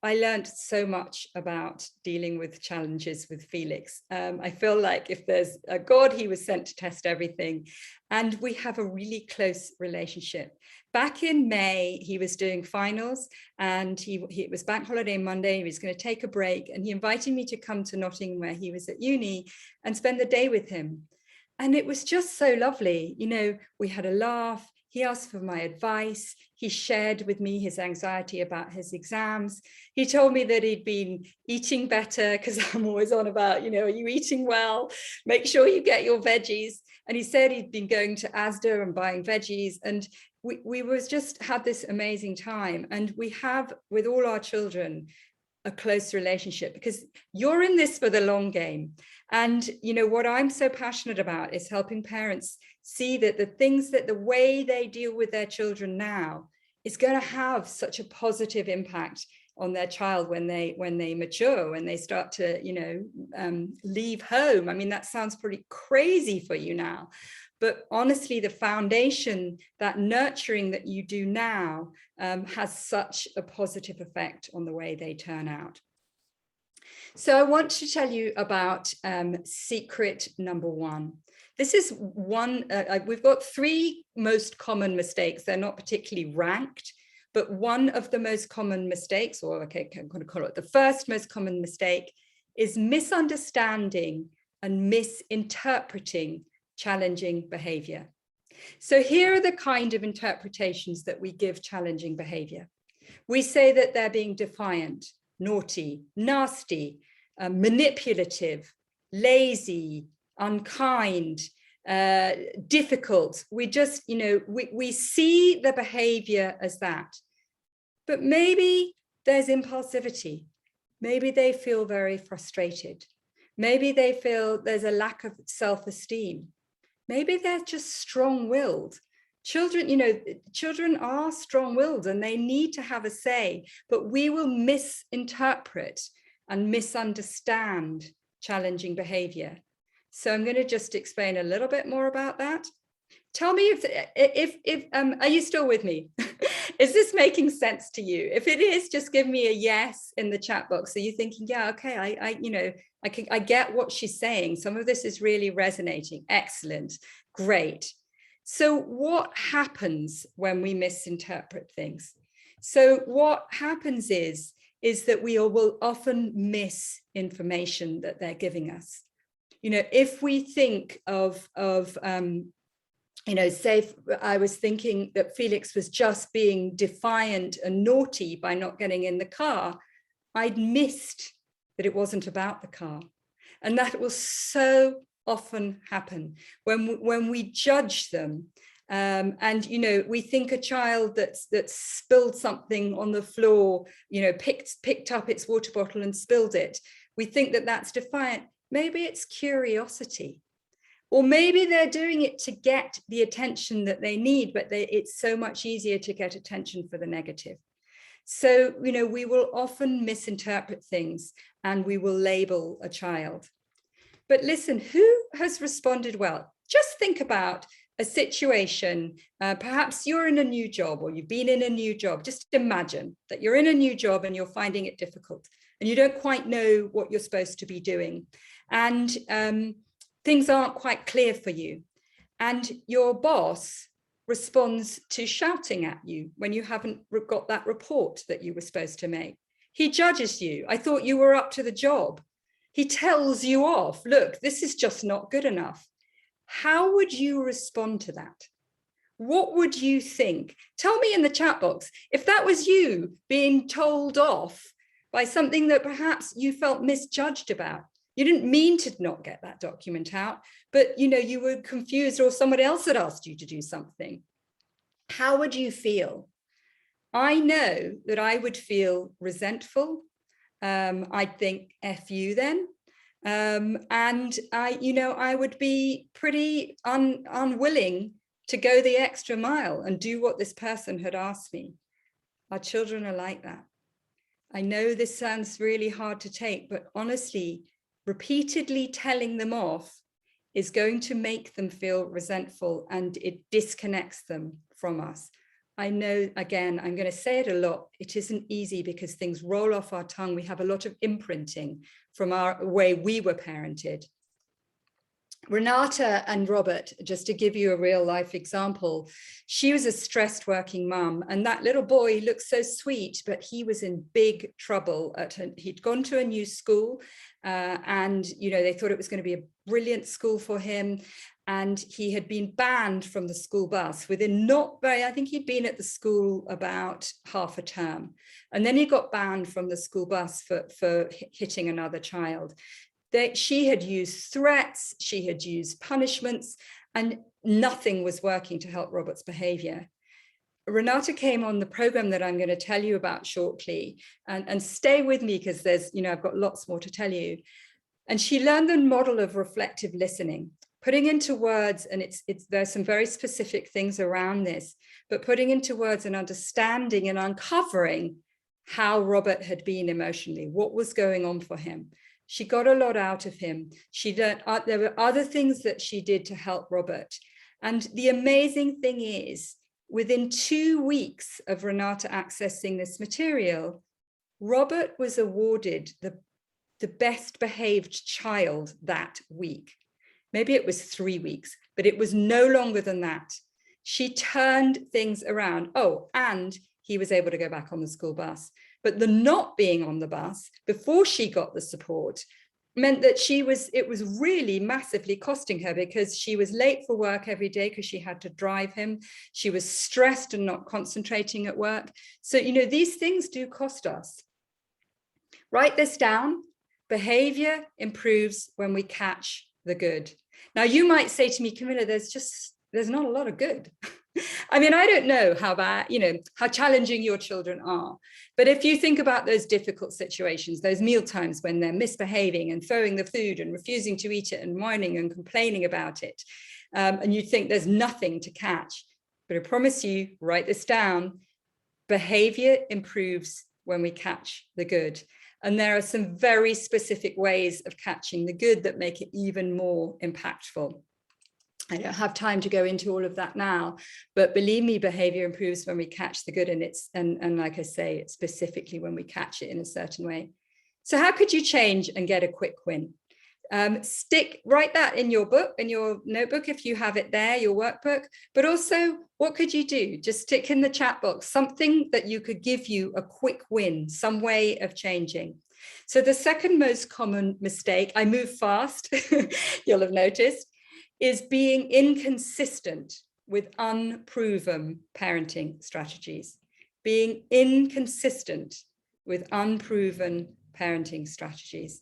I learned so much about dealing with challenges with Felix. I feel like if there's a God, he was sent to test everything. And we have a really close relationship. Back in May, he was doing finals, and it was bank holiday Monday. He was going to take a break, and he invited me to come to Nottingham, where he was at uni, and spend the day with him. And it was just so lovely. You know, we had a laugh. He asked for my advice. He shared with me his anxiety about his exams. He told me that he'd been eating better, because I'm always on about, you know, are you eating well? Make sure you get your veggies. And he said he'd been going to Asda and buying veggies. And we was just had this amazing time. And we have, with all our children, a close relationship, because you're in this for the long game. And, you know, what I'm so passionate about is helping parents see that the way they deal with their children now is going to have such a positive impact on their child when they mature, when they start to, you know, leave home. I mean, that sounds pretty crazy for you now. But honestly, the foundation, that nurturing that you do now, has such a positive effect on the way they turn out. So I want to tell you about secret number 1. This is one, we've got 3 most common mistakes. They're not particularly ranked, but one of the most common mistakes, or okay, I'm going to call it the first most common mistake, is misunderstanding and misinterpreting challenging behavior. So here are the kind of interpretations that we give challenging behavior. We say that they're being defiant, naughty, nasty, manipulative, lazy, unkind, difficult. We just, you know, we see the behavior as that. But maybe there's impulsivity. Maybe they feel very frustrated. Maybe they feel there's a lack of self-esteem. Maybe they're just strong-willed. Children, you know, children are strong-willed and they need to have a say, but we will misinterpret and misunderstand challenging behavior. So I'm going to just explain a little bit more about that. Tell me if are you still with me? Is this making sense to you? If it is, just give me a yes in the chat box. Are you thinking, yeah, okay, I get what she's saying. Some of this is really resonating. Excellent, great. So what happens when we misinterpret things? So what happens is that we will often miss information that they're giving us. You know, if we think of you know, say I was thinking that Felix was just being defiant and naughty by not getting in the car, I'd missed that it wasn't about the car. And that will so often happen when we judge them. And, you know, we think a child that's spilled something on the floor, you know, picked up its water bottle and spilled it. We think that that's defiant. Maybe it's curiosity. Or maybe they're doing it to get the attention that they need, but it's so much easier to get attention for the negative. So, you know, we will often misinterpret things and we will label a child. But listen, who has responded well? Just think about a situation, perhaps you're in a new job or you've been in a new job. Just imagine that you're in a new job and you're finding it difficult and you don't quite know what you're supposed to be doing. And things aren't quite clear for you. And your boss responds to shouting at you when you haven't got that report that you were supposed to make. He judges you. I thought you were up to the job. He tells you off. Look, this is just not good enough. How would you respond to that? What would you think? Tell me in the chat box, if that was you being told off by something that perhaps you felt misjudged about. You didn't mean to not get that document out, but you were confused, or somebody else had asked you to do something. How would you feel? I know that I would feel resentful. I'd think F you then. And I would be pretty unwilling to go the extra mile and do what this person had asked me. Our children are like that. I know this sounds really hard to take, but honestly, repeatedly telling them off is going to make them feel resentful, and it disconnects them from us. I know, again, I'm going to say it a lot. It isn't easy because things roll off our tongue. We have a lot of imprinting from our way we were parented. Renata and Robert, just to give you a real life example, she was a stressed working mum, and that little boy looked so sweet, but he was in big trouble. He'd gone to a new school, and they thought it was going to be a brilliant school for him. And he had been banned from the school bus I think he'd been at the school about half a term. And then he got banned from the school bus for hitting another child. She had used threats, she had used punishments, and nothing was working to help Robert's behavior. Renata came on the program that I'm going to tell you about shortly, and stay with me because I've got lots more to tell you. And she learned the model of reflective listening, putting into words, and there's some very specific things around this, but putting into words and understanding and uncovering how Robert had been emotionally, what was going on for him. She got a lot out of him. She learned there were other things that she did to help Robert. And the amazing thing is, within 2 weeks of Renata accessing this material, Robert was awarded the best behaved child that week. Maybe it was 3 weeks, but it was no longer than that. She turned things around. Oh, and he was able to go back on the school bus. But the not being on the bus before she got the support meant that it was really massively costing her, because she was late for work every day because she had to drive him. She was stressed and not concentrating at work. So, these things do cost us. Write this down. Behavior improves when we catch the good. Now, you might say to me, Camilla, there's not a lot of good. I mean, I don't know how bad, how challenging your children are. But if you think about those difficult situations, those meal times when they're misbehaving and throwing the food and refusing to eat it and whining and complaining about it, and you think there's nothing to catch, but I promise you, write this down. Behavior improves when we catch the good. And there are some very specific ways of catching the good that make it even more impactful. I don't have time to go into all of that now, but believe me, behavior improves when we catch the good, and like I say, it's specifically when we catch it in a certain way. So how could you change and get a quick win? Write that in your book, in your notebook, if you have it there, your workbook, but also what could you do? Just stick in the chat box something that you could give you a quick win, some way of changing. So the second most common mistake, I move fast, you'll have noticed, is being inconsistent with unproven parenting strategies. Being inconsistent with unproven parenting strategies.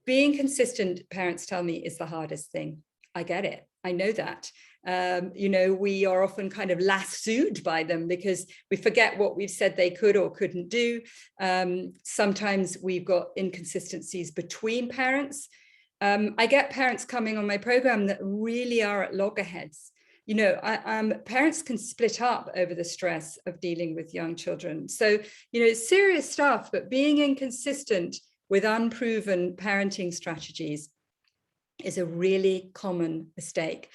Being consistent, parents tell me, is the hardest thing. I get it. I know that. We are often kind of lassoed by them because we forget what we've said they could or couldn't do. Sometimes we've got inconsistencies between parents. I get parents coming on my program that really are at loggerheads. Parents can split up over the stress of dealing with young children. So, it's serious stuff, but being inconsistent with unproven parenting strategies is a really common mistake.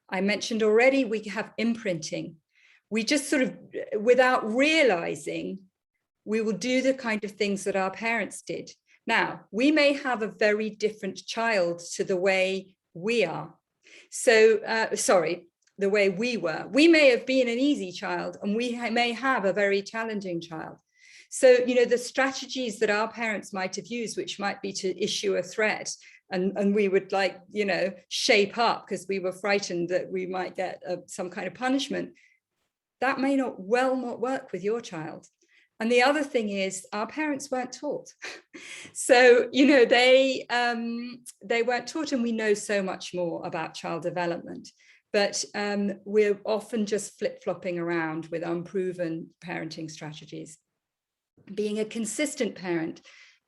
I mentioned already, we have imprinting. We just sort of, without realizing, we will do the kind of things that our parents did. Now, we may have a very different child to the way we are. So, the way we were. We may have been an easy child, and we may have a very challenging child. So, the strategies that our parents might have used, which might be to issue a threat, and we would shape up because we were frightened that we might get some kind of punishment, that may not work with your child. And the other thing is, our parents weren't taught. So, they weren't taught, and we know so much more about child development. But we're often just flip-flopping around with unproven parenting strategies. Being a consistent parent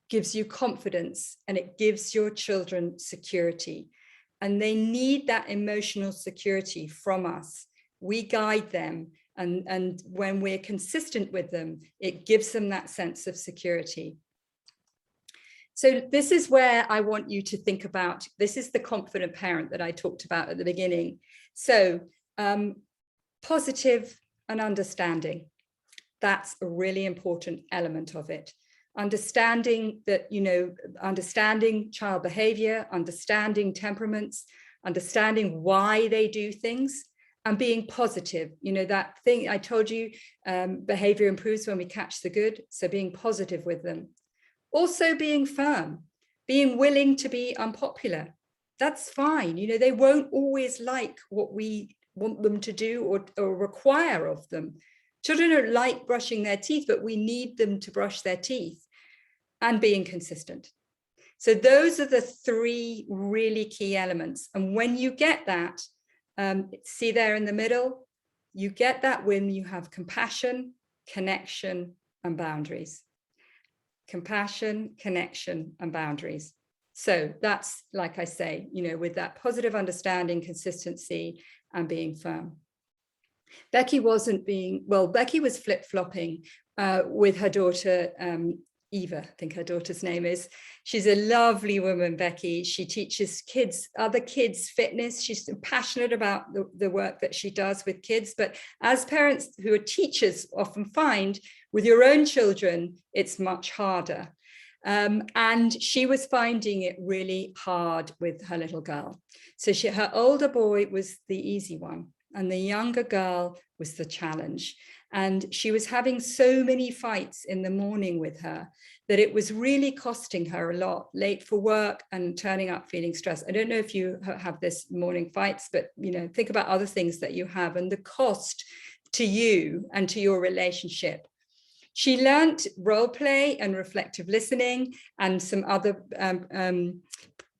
gives you confidence, and it gives your children security. And they need that emotional security from us. We guide them. And when we're consistent with them, it gives them that sense of security. So this is where I want you to think about, this is the confident parent that I talked about at the beginning. So positive and understanding, that's a really important element of it. Understanding that, understanding child behavior, understanding temperaments, understanding why they do things, and being positive. That thing I told you, behavior improves when we catch the good. So being positive with them. Also being firm, being willing to be unpopular. That's fine. They won't always like what we want them to do or require of them. Children don't like brushing their teeth, but we need them to brush their teeth. And being consistent. So those are the three really key elements. And when you get that, see there in the middle, you get that when you have compassion, connection, and boundaries. Compassion, connection, and boundaries. So that's, like I say, with that positive understanding, consistency, and being firm. Becky was flip-flopping with her daughter, Eva, I think her daughter's name is. She's a lovely woman, Becky. She teaches other kids fitness. She's passionate about the work that she does with kids. But as parents who are teachers often find, with your own children, it's much harder. And she was finding it really hard with her little girl. So her older boy was the easy one, and the younger girl was the challenge. And she was having so many fights in the morning with her that it was really costing her a lot, late for work and turning up feeling stressed. I don't know if you have this morning fights, but think about other things that you have and the cost to you and to your relationship. She learned role play and reflective listening and some other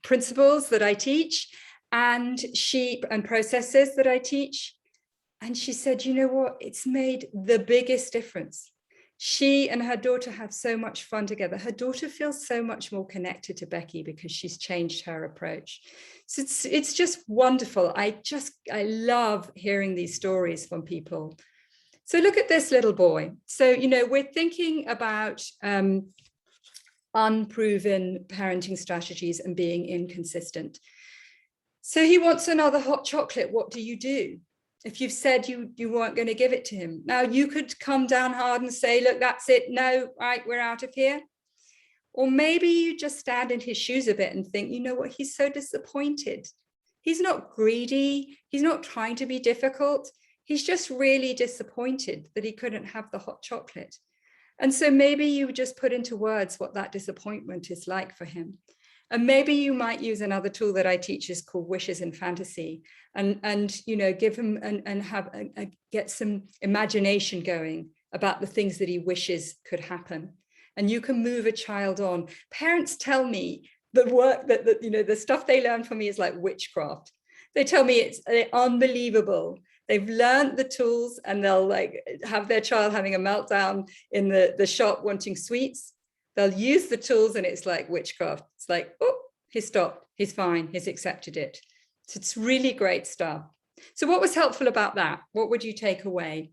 principles that I teach and processes that I teach. And she said, you know what, it's made the biggest difference. She and her daughter have so much fun together. Her daughter feels so much more connected to Becky because she's changed her approach. So it's just wonderful. I love hearing these stories from people. So look at this little boy. So, we're thinking about unproven parenting strategies and being inconsistent. So he wants another hot chocolate. What do you do? If you've said you weren't going to give it to him. Now you could come down hard and say, look, that's it. No, right, we're out of here. Or maybe you just stand in his shoes a bit and think, you know what, he's so disappointed. He's not greedy. He's not trying to be difficult. He's just really disappointed that he couldn't have the hot chocolate. And so maybe you just put into words what that disappointment is like for him. And maybe you might use another tool that I teach is called wishes in fantasy, and give him and have get some imagination going about the things that he wishes could happen. And you can move a child on. Parents tell me the work that the stuff they learn from me is like witchcraft. They tell me it's unbelievable. They've learned the tools and they'll have their child having a meltdown in the shop wanting sweets. They'll use the tools and it's like witchcraft. It's like, oh, he stopped, he's fine, he's accepted it. So it's really great stuff. So what was helpful about that? What would you take away?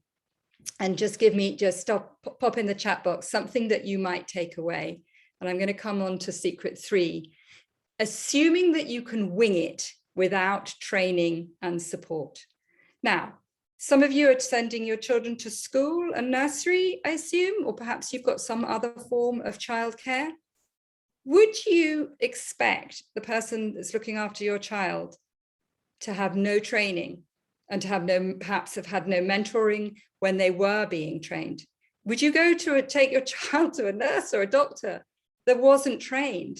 And just pop in the chat box, something that you might take away. And I'm going to come on to secret 3. Assuming that you can wing it without training and support. Now, some of you are sending your children to school and nursery, I assume, or perhaps you've got some other form of childcare. Would you expect the person that's looking after your child to have no training and to have perhaps have had no mentoring when they were being trained? Would you go to take your child to a nurse or a doctor that wasn't trained?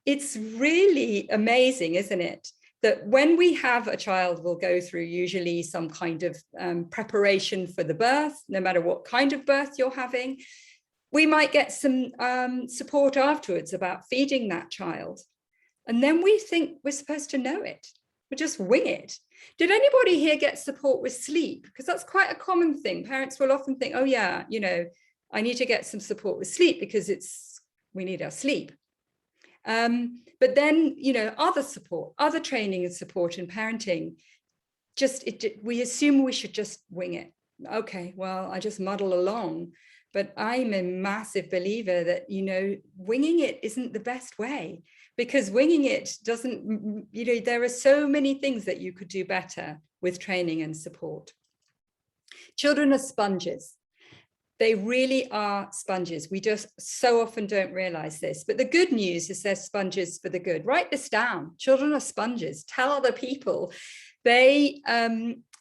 It's really amazing, isn't it? That when we have a child, we'll go through usually some kind of preparation for the birth, no matter what kind of birth you're having. We might get some support afterwards about feeding that child. And then we think we're supposed to know it. We just wing it. Did anybody here get support with sleep? Because that's quite a common thing. Parents will often think, oh yeah, I need to get some support with sleep because we need our sleep. But then, other support, other training and support in parenting, we assume we should just wing it. Okay, well, I just muddle along. But I'm a massive believer that, winging it isn't the best way, because winging it doesn't, there are so many things that you could do better with training and support. Children are sponges. They really are sponges. We just so often don't realize this. But the good news is they're sponges for the good. Write this down. Children are sponges. Tell other people. They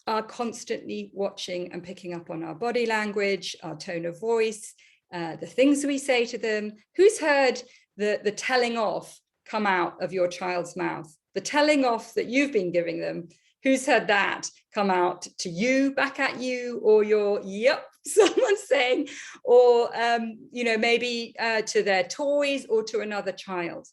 are constantly watching and picking up on our body language, our tone of voice, the things we say to them. Who's heard the telling off come out of your child's mouth? The telling off that you've been giving them. Who's heard that come out to you, back at you, or your, yep, someone's saying, or, maybe to their toys or to another child?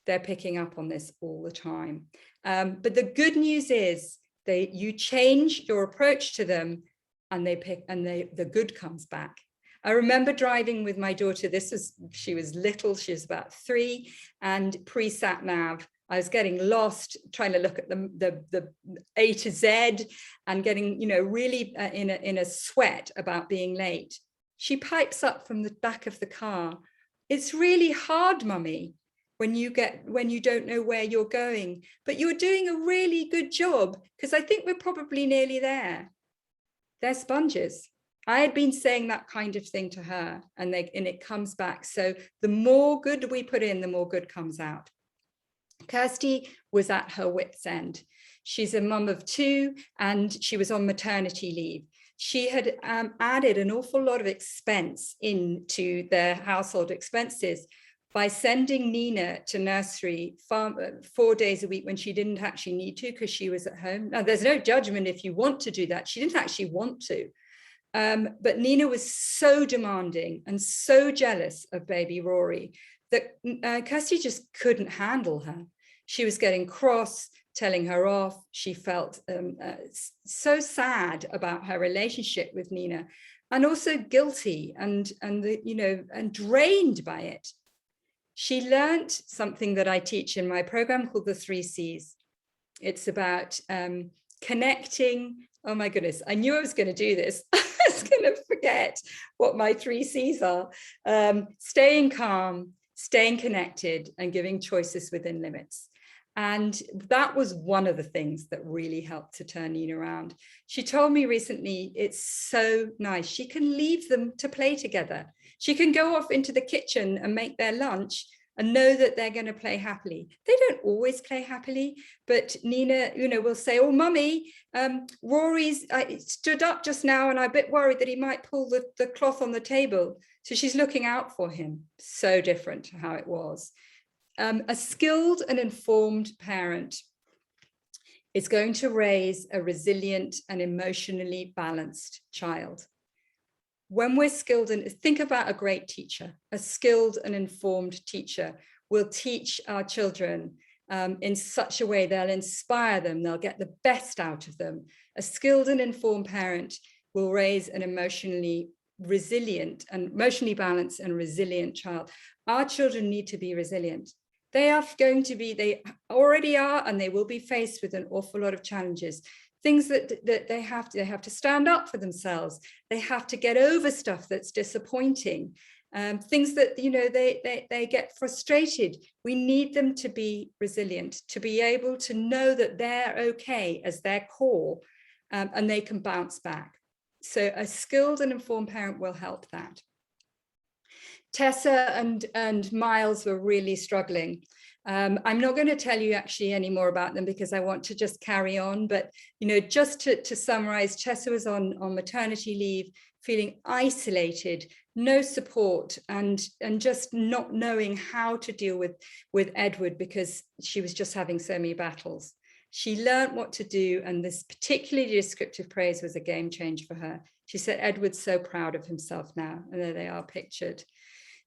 They're picking up on this all the time. But the good news is you change your approach to them and the good comes back. I remember driving with my daughter. She was little, she was about 3, and pre-sat nav. I was getting lost trying to look at the A to Z and getting, really in a sweat about being late. She pipes up from the back of the car. It's really hard, Mummy, when you don't know where you're going, but you're doing a really good job, because I think we're probably nearly there. They're sponges. I had been saying that kind of thing to her, and it comes back. So the more good we put in, the more good comes out. Kirsty was at her wit's end. She's a mum of 2, and she was on maternity leave. She had added an awful lot of expense into their household expenses by sending Nina to nursery 4 days a week when she didn't actually need to, because she was at home. Now, there's no judgment if you want to do that. She didn't actually want to. But Nina was so demanding and so jealous of baby Rory that Kirsty just couldn't handle her. She was getting cross, telling her off. She felt so sad about her relationship with Nina, and also guilty and drained by it. She learned something that I teach in my program called the 3 C's. It's about connecting. Oh my goodness, I knew I was going to do this. I was going to forget what my 3 C's are. Staying calm, staying connected, and giving choices within limits. And that was one of the things that really helped to turn Nina around. She told me recently, it's so nice. She can leave them to play together. She can go off into the kitchen and make their lunch and know that they're going to play happily. They don't always play happily, but Nina, will say, oh, Mummy, Rory's stood up just now and I'm a bit worried that he might pull the cloth on the table. So she's looking out for him. So different to how it was. A skilled and informed parent is going to raise a resilient and emotionally balanced child. When we're skilled, and think about a great teacher, a skilled and informed teacher will teach our children in such a way they'll inspire them, they'll get the best out of them. A skilled and informed parent will raise an emotionally resilient and emotionally balanced and resilient child. Our children need to be resilient. They already are, and they will be faced with an awful lot of challenges. Things that they have to stand up for themselves. They have to get over stuff that's disappointing. Things that, they get frustrated. We need them to be resilient, to be able to know that they're okay as their core, and they can bounce back. So a skilled and informed parent will help that. Tessa and Miles were really struggling. I'm not going to tell you actually any more about them because I want to just carry on. But, just to summarize, Tessa was on maternity leave, feeling isolated, no support, and just not knowing how to deal with Edward because she was just having so many battles. She learned what to do, and this particularly descriptive praise was a game changer for her. She said, Edward's so proud of himself now, and there they are pictured.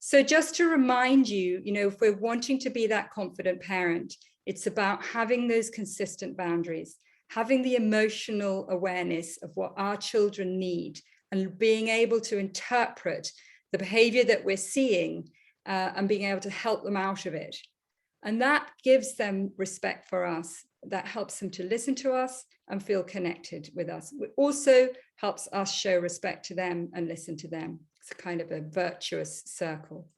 So just to remind you, if we're wanting to be that confident parent, it's about having those consistent boundaries, having the emotional awareness of what our children need, and being able to interpret the behavior that we're seeing and being able to help them out of it. And that gives them respect for us. That helps them to listen to us and feel connected with us. It also helps us show respect to them and listen to them. It's kind of a virtuous circle.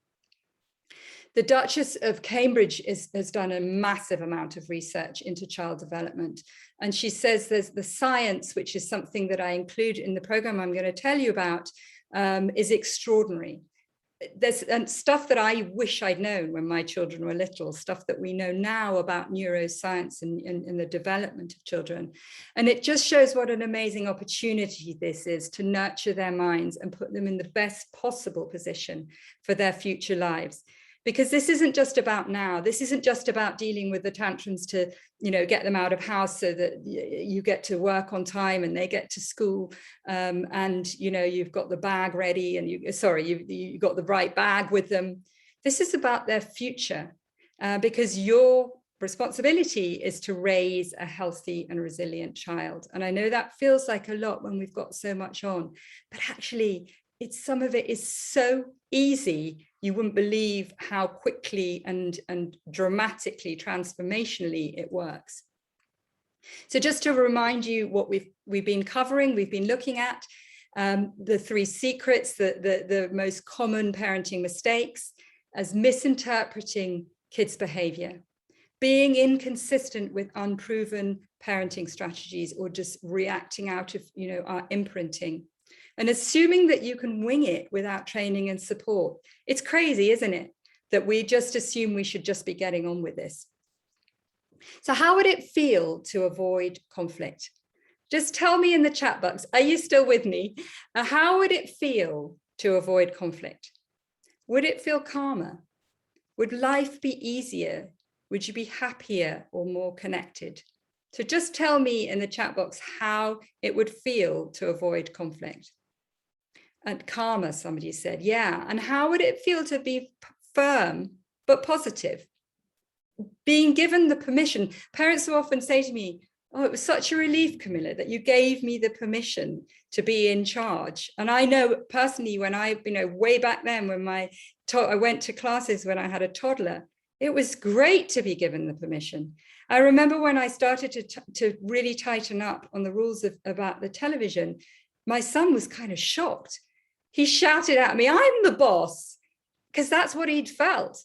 The Duchess of Cambridge has done a massive amount of research into child development. And she says there's the science, which is something that I include in the program I'm going to tell you about, is extraordinary. There's stuff that I wish I'd known when my children were little, stuff that we know now about neuroscience and the development of children. And it just shows what an amazing opportunity this is to nurture their minds and put them in the best possible position for their future lives. Because this isn't just about now. This isn't just about dealing with the tantrums to, get them out of house so that you get to work on time and they get to school, and you've got the bag ready and you got the right bag with them. This is about their future, because your responsibility is to raise a healthy and resilient child. And I know that feels like a lot when we've got so much on, but actually some of it is so easy. You wouldn't believe how quickly and dramatically, transformationally it works. So just to remind you what we've been covering, we've been looking at the 3 secrets, the most common parenting mistakes, as misinterpreting kids' behavior, being inconsistent with unproven parenting strategies, or just reacting out of our imprinting, and assuming that you can wing it without training and support. It's crazy, isn't it? That we just assume we should just be getting on with this. So how would it feel to avoid conflict? Just tell me in the chat box, are you still with me? How would it feel to avoid conflict? Would it feel calmer? Would life be easier? Would you be happier or more connected? So just tell me in the chat box how it would feel to avoid conflict. And calmer, somebody said, yeah. And how would it feel to be firm but positive? Being given the permission. Parents will often say to me, oh, it was such a relief, Camilla, that you gave me the permission to be in charge. And I know personally, when way back then, when I went to classes when I had a toddler, it was great to be given the permission. I remember when I started to really tighten up on the rules about the television, my son was kind of shocked. He shouted at me, I'm the boss, because that's what he'd felt.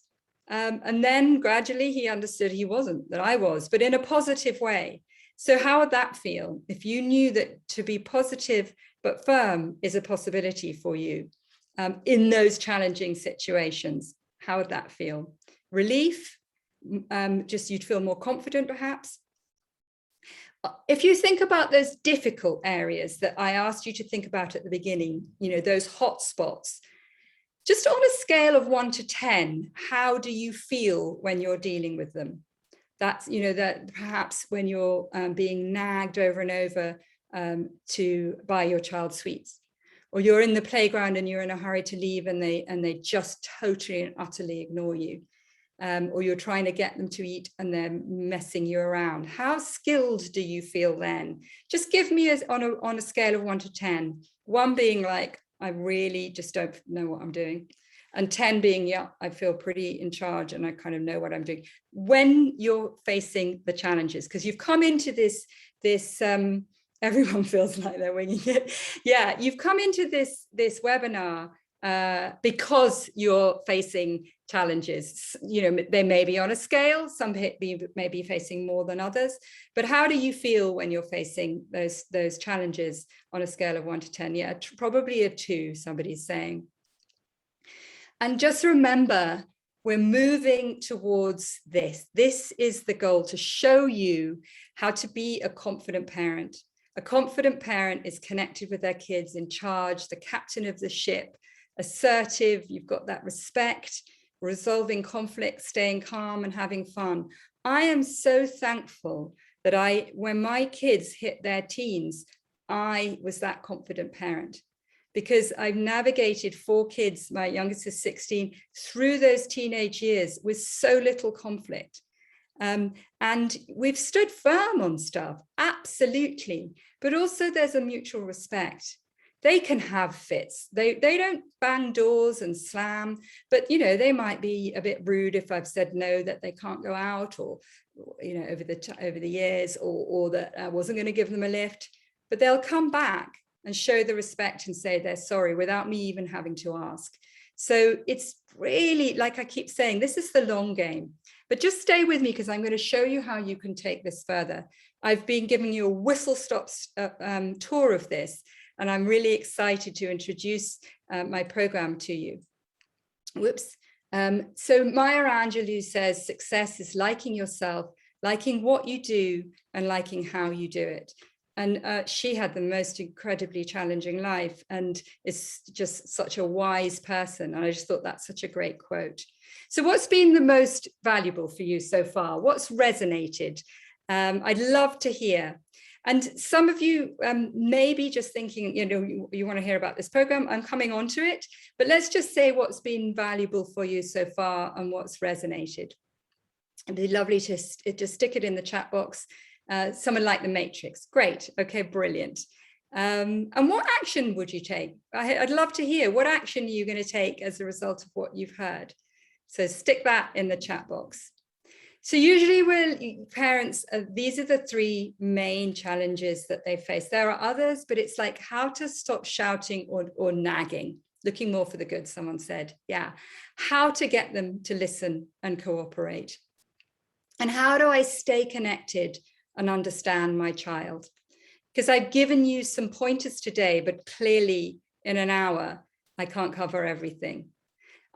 And then gradually he understood he wasn't, that I was, but in a positive way. So how would that feel if you knew that to be positive but firm is a possibility for you in those challenging situations? How would that feel? Relief? Just you'd feel more confident, perhaps? If you think about those difficult areas that I asked you to think about at the beginning, those hot spots, just on a scale of 1 to 10, how do you feel when you're dealing with them? That's, that perhaps when you're being nagged over and over to buy your child sweets, or you're in the playground and you're in a hurry to leave and they just totally and utterly ignore you. Or you're trying to get them to eat and they're messing you around. How skilled do you feel then? Just give me on a scale of 1 to 10, 1 being like, I really just don't know what I'm doing. And 10 being, yeah, I feel pretty in charge and I kind of know what I'm doing. When you're facing the challenges, because you've come into this everyone feels like they're winging it. Yeah, you've come into this webinar because you're facing challenges. They may be on a scale, some may be facing more than others, but how do you feel when you're facing those challenges on a scale of 1 to 10? Yeah, probably a 2, somebody's saying. And just remember we're moving towards this. This is the goal, to show you how to be a confident parent. A confident parent is connected with their kids, in charge, the captain of the ship, assertive, you've got that respect, resolving conflict, staying calm and having fun. I am so thankful that when my kids hit their teens, I was that confident parent, because I've navigated 4 kids, my youngest is 16, through those teenage years with so little conflict. And we've stood firm on stuff, absolutely. But also there's a mutual respect. They can have fits. They don't bang doors and slam, but they might be a bit rude if I've said no, that they can't go out, or over the years, or that I wasn't going to give them a lift. But they'll come back and show the respect and say they're sorry without me even having to ask. So it's really, like I keep saying, this is the long game. But just stay with me, because I'm going to show you how you can take this further. I've been giving you a whistle-stop tour of this, and I'm really excited to introduce my program to you. Whoops. So Maya Angelou says success is liking yourself, liking what you do, and liking how you do it. And she had the most incredibly challenging life, and is just such a wise person. And I just thought that's such a great quote. So what's been the most valuable for you so far? What's resonated? I'd love to hear. And some of you may be just thinking, you want to hear about this program. I'm coming on to it, but let's just say what's been valuable for you so far and what's resonated. It'd be lovely to just stick it in the chat box. Someone like the Matrix. Great. Okay, brilliant. And what action would you take? I'd love to hear, what action are you going to take as a result of what you've heard? So stick that in the chat box. So usually when parents, these are the 3 main challenges that they face. There are others, but it's like how to stop shouting or nagging, looking more for the good, someone said. Yeah. How to get them to listen and cooperate. And how do I stay connected and understand my child? Because I've given you some pointers today, but clearly in an hour, I can't cover everything.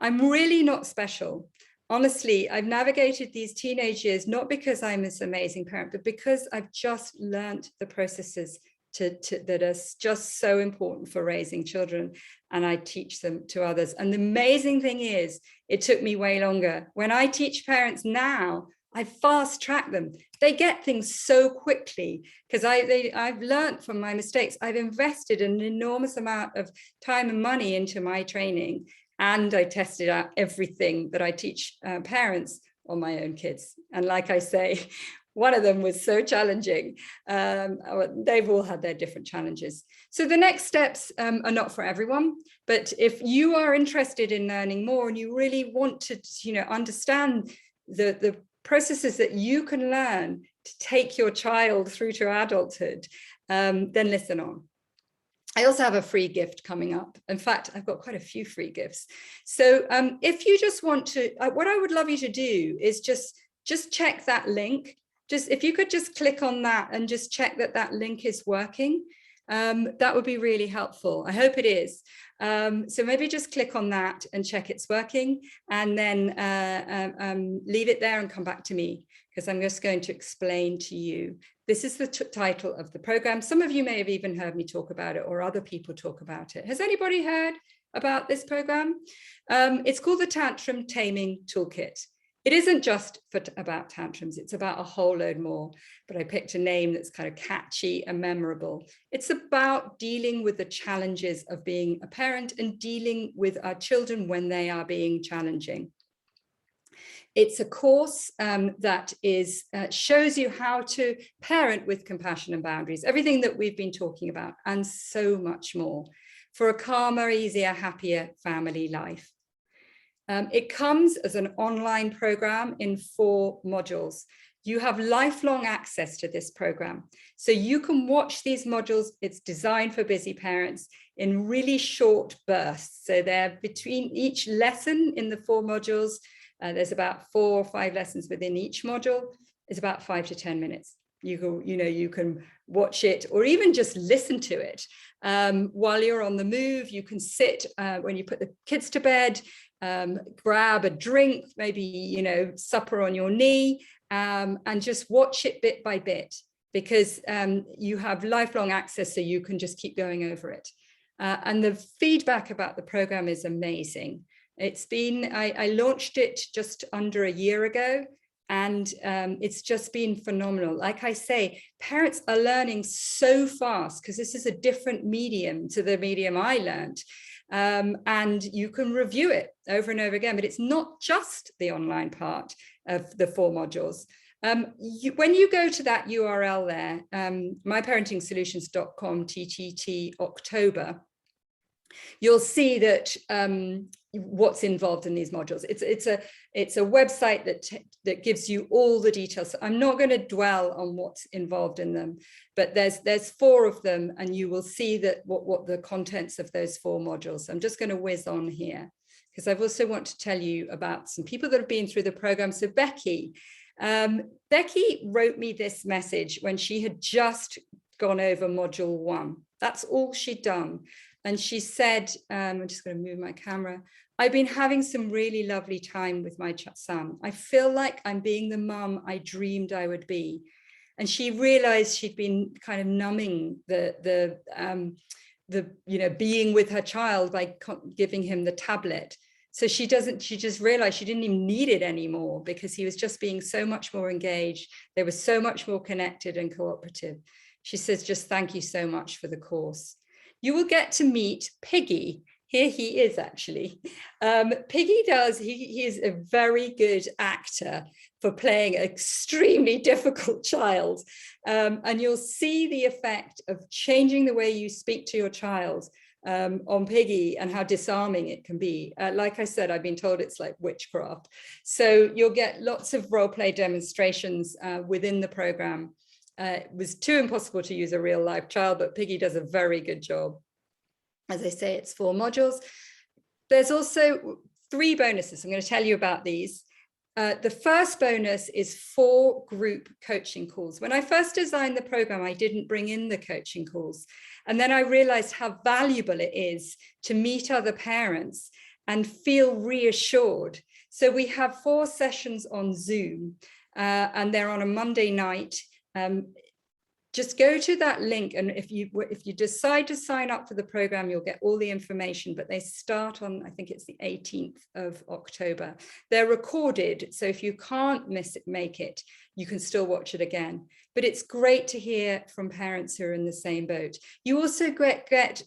I'm really not special. Honestly, I've navigated these teenage years, not because I'm this amazing parent, but because I've just learned the processes that are just so important for raising children, and I teach them to others. And the amazing thing is, it took me way longer. When I teach parents now, I fast track them. They get things so quickly because I've learned from my mistakes. I've invested an enormous amount of time and money into my training, and I tested out everything that I teach parents on my own kids. And like I say, one of them was so challenging. They've all had their different challenges. So the next steps are not for everyone, but if you are interested in learning more and you really want to, understand the processes that you can learn to take your child through to adulthood, then listen on. I also have a free gift coming up. In fact, I've got quite a few free gifts. So if you just want to, what I would love you to do is just check that link. If you could just click on that and just check that link is working, that would be really helpful. I hope it is. So maybe just click on that and check it's working, and then leave it there and come back to me, because I'm just going to explain to you. This is the title of the program. Some of you may have even heard me talk about it, or other people talk about it. Has anybody heard about this program? It's called the Tantrum Taming Toolkit. It isn't just about tantrums, it's about a whole load more, but I picked a name that's kind of catchy and memorable. It's about dealing with the challenges of being a parent and dealing with our children when they are being challenging. It's a course that shows you how to parent with compassion and boundaries, everything that we've been talking about, and so much more, for a calmer, easier, happier family life. It comes as an online program in 4 modules. You have lifelong access to this program. So you can watch these modules. It's designed for busy parents in really short bursts. So they're between each lesson in the 4 modules. There's about 4 or 5 lessons within each module. It's about 5 to 10 minutes. You can watch it or even just listen to it while you're on the move. You can sit when you put the kids to bed. grab a drink, maybe, you know, supper on your knee, and just watch it bit by bit, because you have lifelong access, so you can just keep going over it. And the feedback about the program is amazing. It's been, I launched it just under a year ago, and it's just been phenomenal. Like I say, parents are learning so fast because this is a different medium to the medium I learned. And you can review it over and over again, but it's not just the online part of the 4 modules. When you go to that URL there, myparentingsolutions.com TTT October, you'll see that what's involved in these modules. It's a website that gives you all the details. So I'm not going to dwell on what's involved in them, but there's 4 of them, and you will see that what the contents of those 4 modules. I'm just going to whiz on here, because I've also want to tell you about some people that have been through the program. So Becky wrote me this message when she had just gone over module 1. That's all she'd done. And she said, I'm just going to move my camera. I've been having some really lovely time with my son. I feel like I'm being the mum I dreamed I would be. And she realized she'd been kind of numbing the you know, being with her child by giving him the tablet. So she just realized she didn't even need it anymore, because he was just being so much more engaged. They were so much more connected and cooperative. She says, just thank you so much for the course. You will get to meet Piggy. Here he is, actually. Piggy he is a very good actor for playing an extremely difficult child. And you'll see the effect of changing the way you speak to your child on Piggy, and how disarming it can be. Like I said, I've been told it's like witchcraft. So you'll get lots of role play demonstrations within the program. It was too impossible to use a real life child, but Piggy does a very good job. As I say, it's 4 modules. There's also 3 bonuses. I'm going to tell you about these. The first bonus is 4 group coaching calls. When I first designed the program, I didn't bring in the coaching calls. And then I realized how valuable it is to meet other parents and feel reassured. So we have 4 sessions on Zoom, and they're on a Monday night. Just go to that link, and if you decide to sign up for the program, you'll get all the information, but they start on, I think it's the 18th of October. They're recorded, so if you can't make it, you can still watch it again. But it's great to hear from parents who are in the same boat. You also get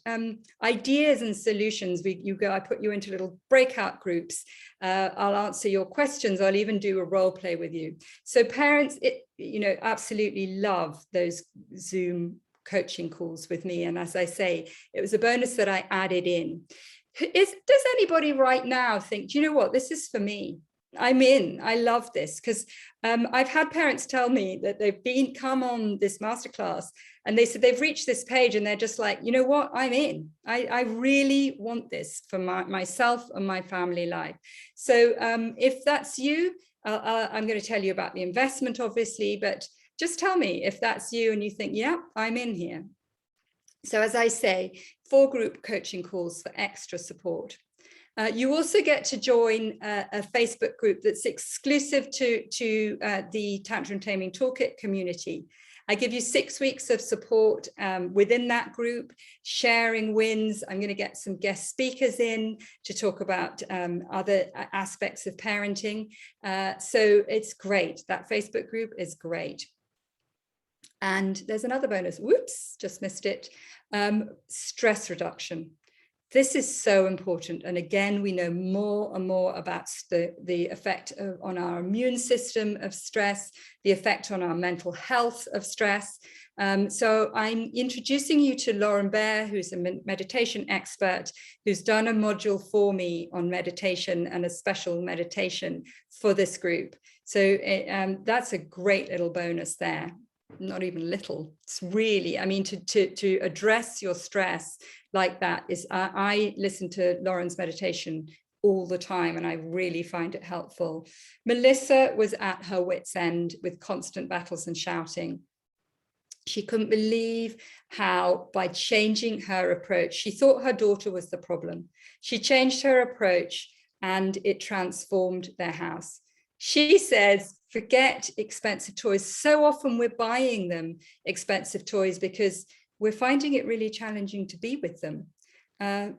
ideas and solutions. I put you into little breakout groups. I'll answer your questions. I'll even do a role play with you. So parents, you know, absolutely love those Zoom coaching calls with me. And as I say, it was a bonus that I added in. Does anybody right now think, do you know what, this is for me? I'm in. I love this, because I've had parents tell me that they've come on this masterclass and they said they've reached this page and they're just like, you know what, I'm in. I really want this for myself and my family life. So if that's you, I'm going to tell you about the investment, obviously, but just tell me if that's you and you think, yeah, I'm in here. So as I say, 4 group coaching calls for extra support. You also get to join a Facebook group that's exclusive to the Tantrum Taming Toolkit community. I give you 6 weeks of support within that group, sharing wins. I'm going to get some guest speakers in to talk about other aspects of parenting. So it's great. That Facebook group is great. And there's another bonus. Whoops, just missed it. Stress reduction. This is so important. And again, we know more and more about the effect on our immune system of stress, the effect on our mental health of stress. So I'm introducing you to Lauren Bear, who's a meditation expert, who's done a module for me on meditation and a special meditation for this group. So that's a great little bonus there. Not even little, it's really, I mean, to address your stress like that is, I listen to Lauren's meditation all the time and I really find it helpful. Melissa was at her wit's end with constant battles and shouting. She couldn't believe how by changing her approach, she thought her daughter was the problem. She changed her approach and it transformed their house. She says, forget expensive toys. So often we're buying them expensive toys because we're finding it really challenging to be with them.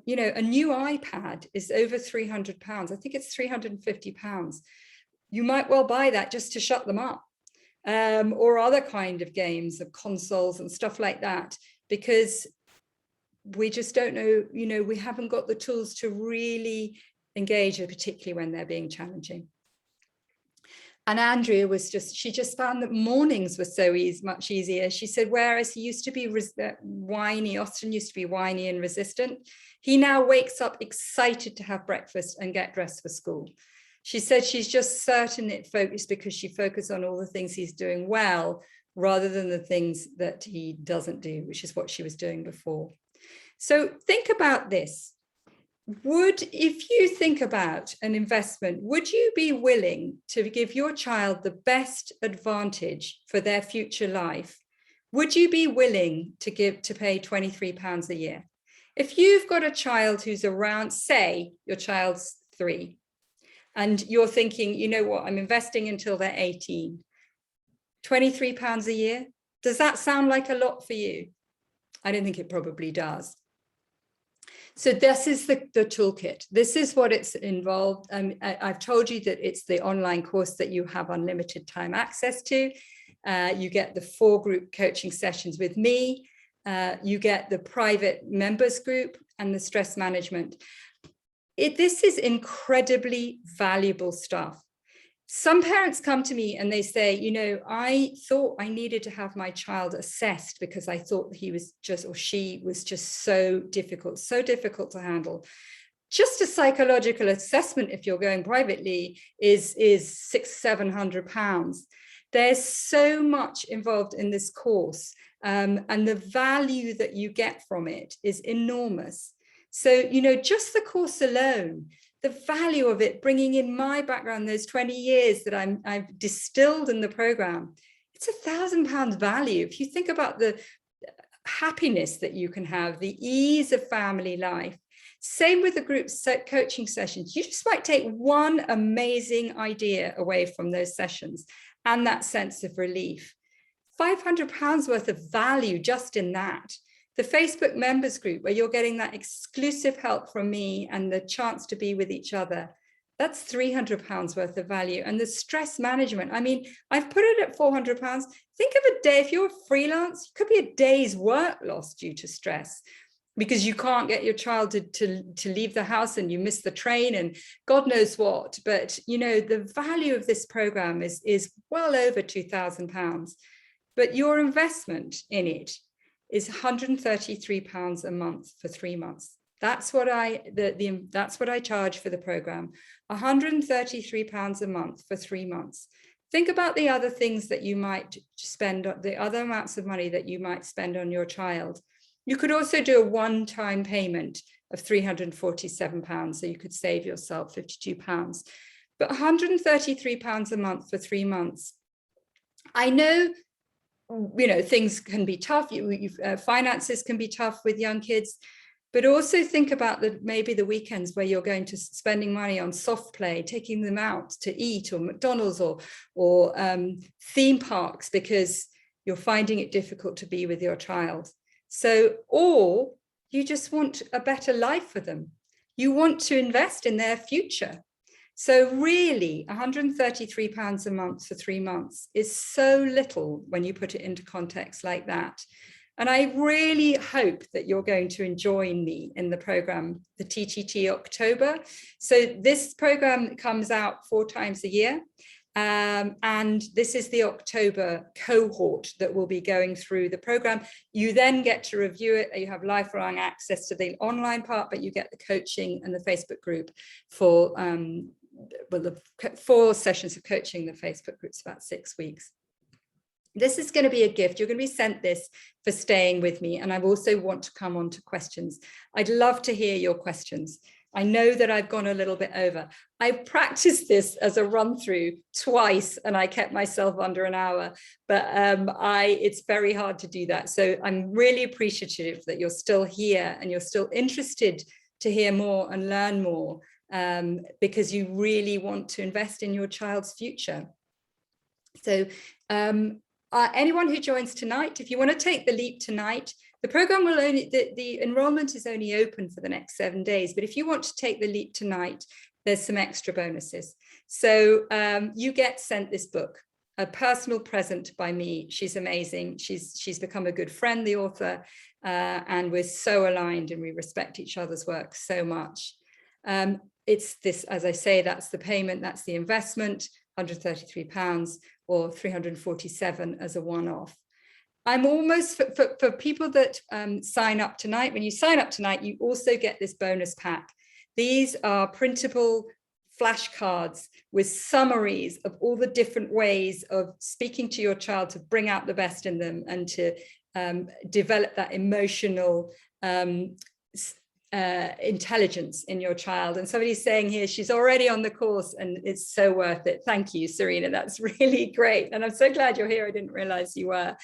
You know, a new iPad is over £300. I think it's £350. You might well buy that just to shut them up, or other kind of games of consoles and stuff like that, because we just don't know, you know, we haven't got the tools to really engage, particularly when they're being challenging. And Andrea was she just found that mornings were so much easier. She said, whereas he used to be whiny, Austin used to be whiny and resistant, he now wakes up excited to have breakfast and get dressed for school. She said she's just certain it focused because she focused on all the things he's doing well, rather than the things that he doesn't do, which is what she was doing before. So think about this. If you think about an investment, would you be willing to give your child the best advantage for their future life? Would you be willing to pay £23 a year? If you've got a child who's around, say your child's 3, and you're thinking, you know what, I'm investing until they're 18, £23 a year, does that sound like a lot for you? I don't think it probably does. So this is the toolkit. This is what it's involved. I've told you that it's the online course that you have unlimited time access to. You get the 4 group coaching sessions with me. You get the private members group and the stress management. This is incredibly valuable stuff. Some parents come to me and they say, you know, I thought I needed to have my child assessed because I thought he was just, or she was just so difficult to handle. Just a psychological assessment, if you're going privately, is £600-700. There's so much involved in this course, and the value that you get from it is enormous. So, you know, just the course alone, the value of it, bringing in my background, those 20 years that I've distilled in the program, it's £1,000 value. If you think about the happiness that you can have, the ease of family life, same with the group coaching sessions. You just might take one amazing idea away from those sessions and that sense of relief. £500 worth of value just in that. The Facebook members group, where you're getting that exclusive help from me and the chance to be with each other, that's £300 worth of value. And the stress management, I mean, I've put it at £400. Think of a day, if you're freelance, it could be a day's work lost due to stress because you can't get your child to leave the house and you miss the train and God knows what. But, you know, the value of this program is well over £2,000. But your investment in it is £133 a month for 3 months. That's what that's what I charge for the program. £133 a month for 3 months. Think about the other things that you might spend, the other amounts of money that you might spend on your child. You could also do a one-time payment of £347, so you could save yourself £52. But £133 a month for 3 months. I know, you know, things can be tough. Finances can be tough with young kids, but also think about maybe the weekends where you're going to spending money on soft play, taking them out to eat, or McDonald's or theme parks because you're finding it difficult to be with your child. So, or you just want a better life for them. You want to invest in their future. So really, £133 a month for 3 months is so little when you put it into context like that. And I really hope that you're going to join me in the program, the TTT October. So this program comes out 4 times a year. And this is the October cohort that will be going through the program. You then get to review it. You have lifelong access to the online part, but you get the coaching and the Facebook group for the 4 sessions of coaching. The Facebook group's about 6 weeks. This is going to be a gift. You're going to be sent this for staying with me. And I also want to come on to questions. I'd love to hear your questions. I know that I've gone a little bit over. I practiced this as a run through twice and I kept myself under an hour, but it's very hard to do that. So I'm really appreciative that you're still here and you're still interested to hear more and learn more. because you really want to invest in your child's future. So anyone who joins tonight, if you want to take the leap tonight, the program will only, the enrollment is only open for the next 7 days, but if you want to take the leap tonight, there's some extra bonuses. So you get sent this book, a personal present by me. She's amazing. She's become a good friend, the author, and we're so aligned and we respect each other's work so much. It's this, as I say, that's the payment, that's the investment, £133 or £347 as a one-off. I'm almost, for people that sign up tonight, when you sign up tonight, you also get this bonus pack. These are printable flashcards with summaries of all the different ways of speaking to your child to bring out the best in them and to develop that emotional intelligence in your child. And somebody's saying here, she's already on the course and it's so worth it. Thank you, Serena. That's really great. And I'm so glad you're here. I didn't realize you were.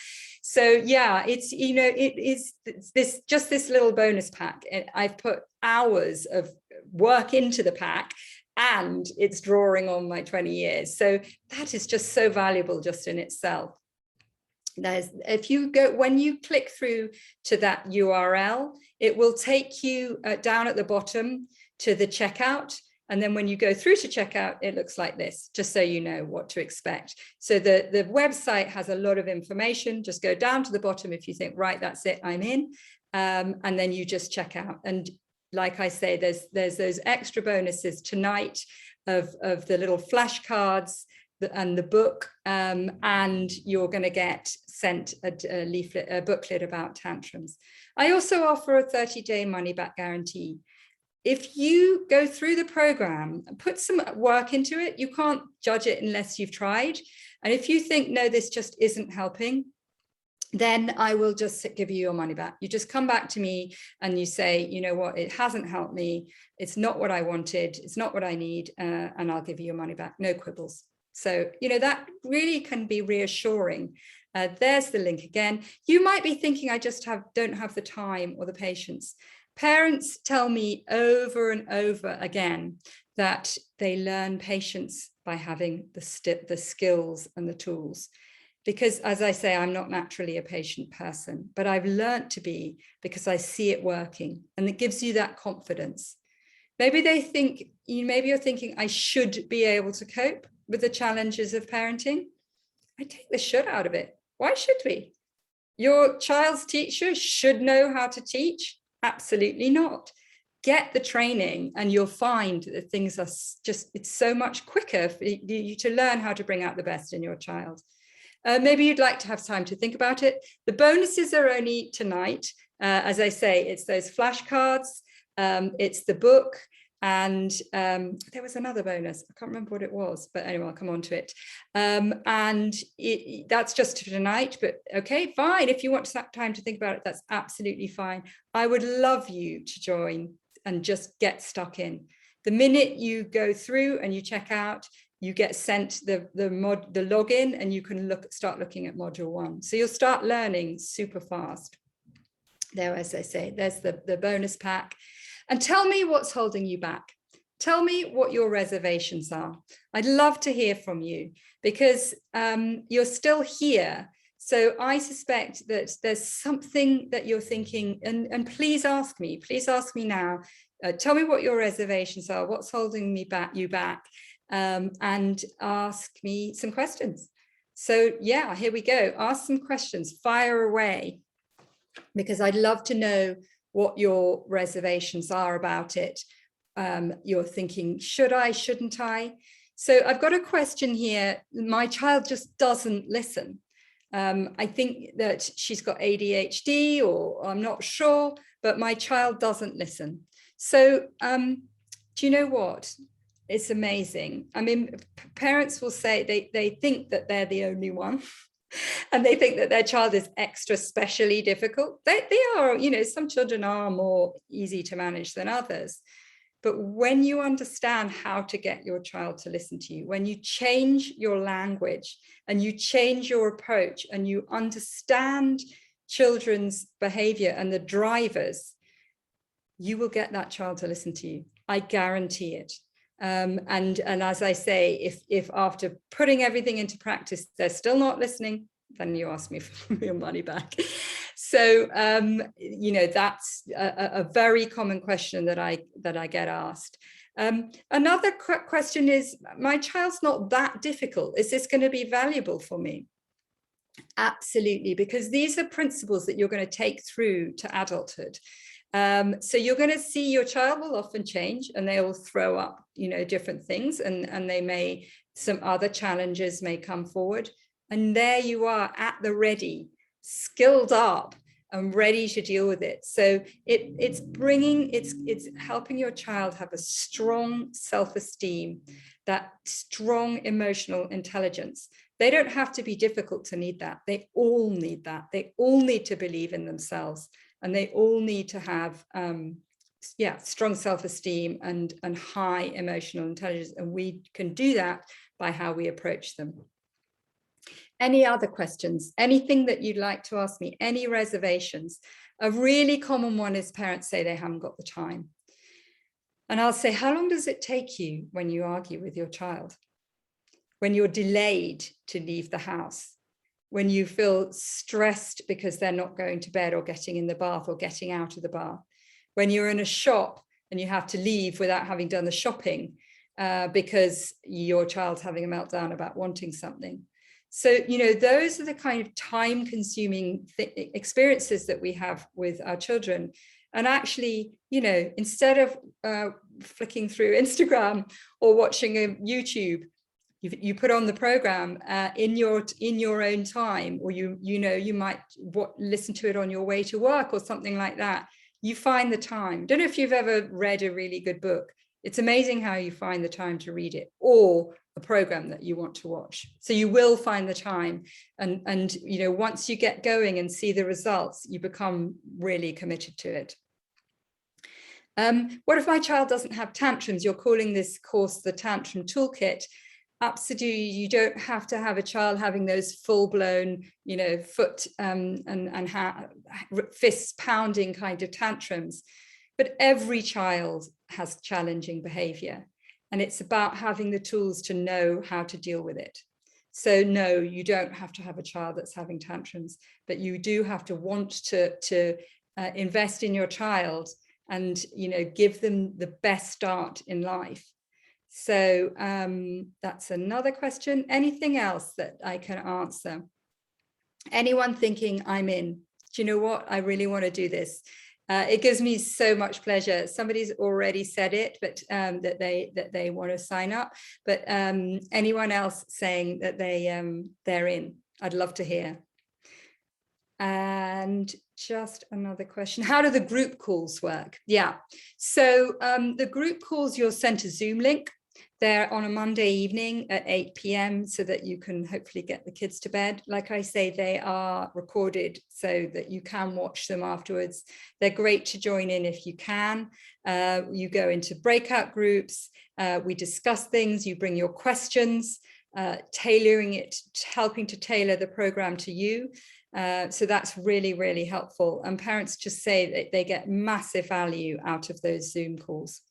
So yeah, it's, you know, it is this, just this little bonus pack. And I've put hours of work into the pack and it's drawing on my 20 years. So that is just so valuable just in itself. If you go, when you click through to that URL, it will take you down at the bottom to the checkout. And then when you go through to checkout, it looks like this, just so you know what to expect. So the website has a lot of information. Just go down to the bottom if you think, right, that's it, I'm in. And then you just check out. And like I say, there's those extra bonuses tonight of the little flashcards and the book, and you're going to get sent a leaflet, a booklet about tantrums. I also offer a 30-day money-back guarantee. If you go through the program and put some work into it, you can't judge it unless you've tried. And if you think, no, this just isn't helping, then I will just give you your money back. You just come back to me and you say, you know what, it hasn't helped me. It's not what I wanted. It's not what I need. And I'll give you your money back. No quibbles. So, you know, that really can be reassuring. There's the link again. You might be thinking, I just don't have the time or the patience. Parents tell me over and over again that they learn patience by having the skills and the tools. Because as I say, I'm not naturally a patient person, but I've learned to be because I see it working, and it gives you that confidence. Maybe they think, maybe you're thinking, I should be able to cope with the challenges of parenting. I take the should out of it. Why should we? Your child's teacher should know how to teach? Absolutely not. Get the training and you'll find that things are just, it's so much quicker for you to learn how to bring out the best in your child. Maybe you'd like to have time to think about it. The bonuses are only tonight. As I say, it's those flashcards, it's the book, and there was another bonus. I can't remember what it was, but anyway, I'll come on to it. And that's just for tonight, but okay, fine. If you want time to think about it, that's absolutely fine. I would love you to join and just get stuck in. The minute you go through and you check out, you get sent the login and you can start looking at module 1. So you'll start learning super fast. There, as I say, there's the bonus pack. And tell me what's holding you back. Tell me what your reservations are. I'd love to hear from you because you're still here. So I suspect that there's something that you're thinking, and please ask me now. Tell me what your reservations are, what's holding you back, and ask me some questions. So yeah, here we go. Ask some questions, fire away, because I'd love to know what your reservations are about it. You're thinking, should I, shouldn't I? So I've got a question here. My child just doesn't listen. I think that she's got ADHD, or I'm not sure, but my child doesn't listen. So do you know what? It's amazing. I mean, parents will say they think that they're the only one. And they think that their child is extra specially difficult. They are, you know, some children are more easy to manage than others. But when you understand how to get your child to listen to you, when you change your language and you change your approach and you understand children's behavior and the drivers, you will get that child to listen to you. I guarantee it. And as I say, if after putting everything into practice, they're still not listening, then you ask me for your money back. So, you know, that's a very common question that I get asked. Another question is, my child's not that difficult. Is this going to be valuable for me? Absolutely, because these are principles that you're going to take through to adulthood. So you're going to see your child will often change, and they will throw up, you know, different things, and they may, some other challenges may come forward. And there you are at the ready, skilled up and ready to deal with it. So it's helping your child have a strong self-esteem, that strong emotional intelligence. They don't have to be difficult to need that. They all need that. They all need to believe in themselves, and they all need to have strong self-esteem and high emotional intelligence. And we can do that by how we approach them. Any other questions? Anything that you'd like to ask me? Any reservations? A really common one is parents say they haven't got the time. And I'll say, how long does it take you when you argue with your child? When you're delayed to leave the house? When you feel stressed because they're not going to bed or getting in the bath or getting out of the bath? When you're in a shop and you have to leave without having done the shopping because your child's having a meltdown about wanting something? So, you know, those are the kind of time-consuming experiences that we have with our children. And actually, you know, instead of flicking through Instagram or watching a YouTube, you put on the program in your own time, or you might listen to it on your way to work or something like that. You find the time. Don't know if you've ever read a really good book. It's amazing how you find the time to read it, or a program that you want to watch. So you will find the time, and you know, once you get going and see the results, you become really committed to it. What if my child doesn't have tantrums? You're calling this course the Tantrum Toolkit. Absolutely, you don't have to have a child having those full-blown, you know, foot and fists pounding kind of tantrums. But every child has challenging behavior, and it's about having the tools to know how to deal with it. So no, you don't have to have a child that's having tantrums, but you do have to want to invest in your child and, you know, give them the best start in life. So that's another question. Anything else that I can answer? Anyone thinking, I'm in? Do you know what? I really want to do this. It gives me so much pleasure. Somebody's already said it, but that they want to sign up. But anyone else saying that they're in? I'd love to hear. And just another question. How do the group calls work? Yeah. So the group calls, you're sent a Zoom link. They're on a Monday evening at 8 p.m. so that you can hopefully get the kids to bed. Like I say, they are recorded so that you can watch them afterwards. They're great to join in if you can. You go into breakout groups. We discuss things. You bring your questions, tailoring it, helping to tailor the program to you. So that's really, really helpful. And parents just say that they get massive value out of those Zoom calls.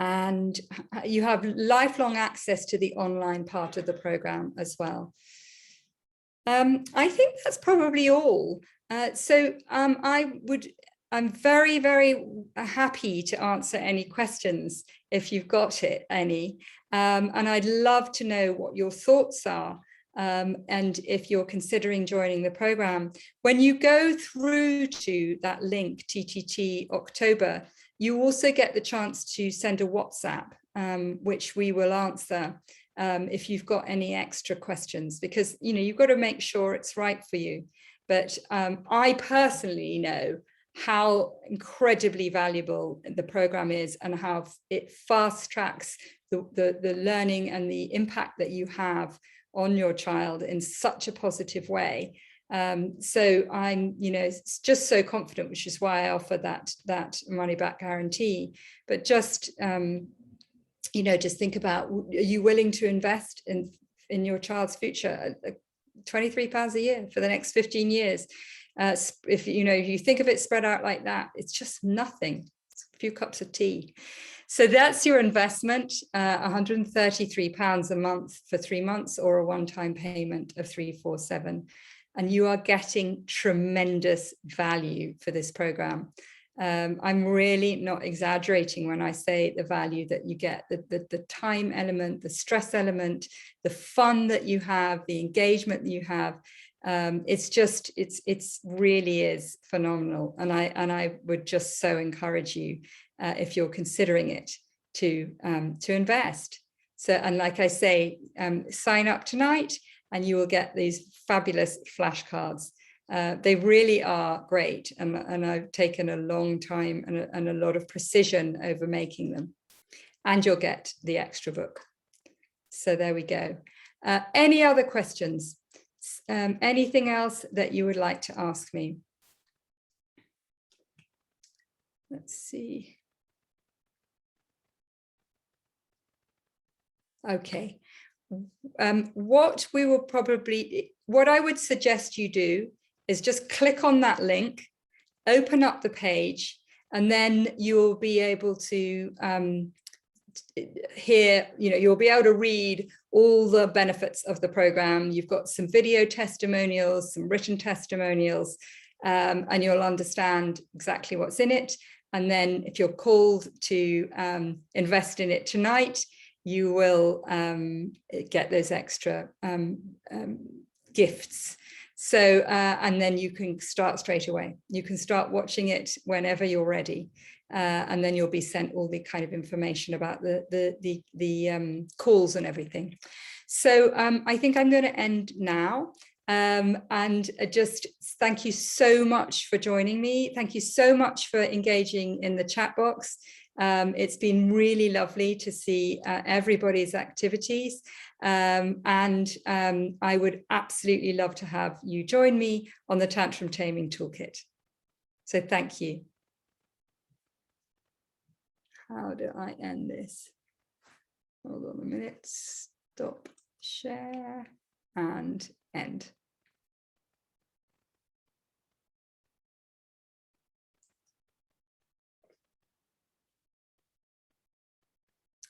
And you have lifelong access to the online part of the program as well. I think that's probably all. I'm very, very happy to answer any questions if you've got any. And I'd love to know what your thoughts are. And if you're considering joining the program, when you go through to that link, TTT October, you also get the chance to send a WhatsApp, which we will answer if you've got any extra questions, because, you know, you've got to make sure it's right for you. But I personally know how incredibly valuable the program is and how it fast tracks the learning and the impact that you have on your child in such a positive way. So I'm, you know, just so confident, which is why I offer that money back guarantee. But just, you know, just think about, are you willing to invest in your child's future? £23 a year for the next 15 years. If you know, if you think of it spread out like that, it's just nothing. It's few cups of tea. So that's your investment, £133 a month for 3 months, or a one-time payment of £347. And you are getting tremendous value for this program. I'm really not exaggerating when I say the value that you get, the time element, the stress element, the fun that you have, the engagement that you have. It's really is phenomenal. And I would just so encourage you, if you're considering it, to invest. So, and like I say, sign up tonight and you will get these fabulous flashcards. They really are great, and I've taken a long time and a lot of precision over making them. And you'll get the extra book. So there we go. Any other questions? Anything else that you would like to ask me? Let's see. Okay. What I would suggest you do is just click on that link, open up the page, and then you'll be able to hear, you'll be able to read all the benefits of the program. You've got some video testimonials, some written testimonials, and you'll understand exactly what's in it. And then if you're called to invest in it tonight, you will get those extra gifts. So, and then you can start straight away. You can start watching it whenever you're ready. And then you'll be sent all the kind of information about the calls and everything. So I think I'm going to end now. And just thank you so much for joining me. Thank you so much for engaging in the chat box. It's been really lovely to see everybody's activities. And I would absolutely love to have you join me on the Tantrum Taming Toolkit. So thank you. How do I end this? Hold on a minute. Stop, share, and end.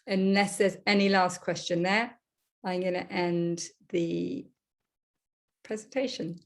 Unless there's any last question there, I'm going to end the presentation.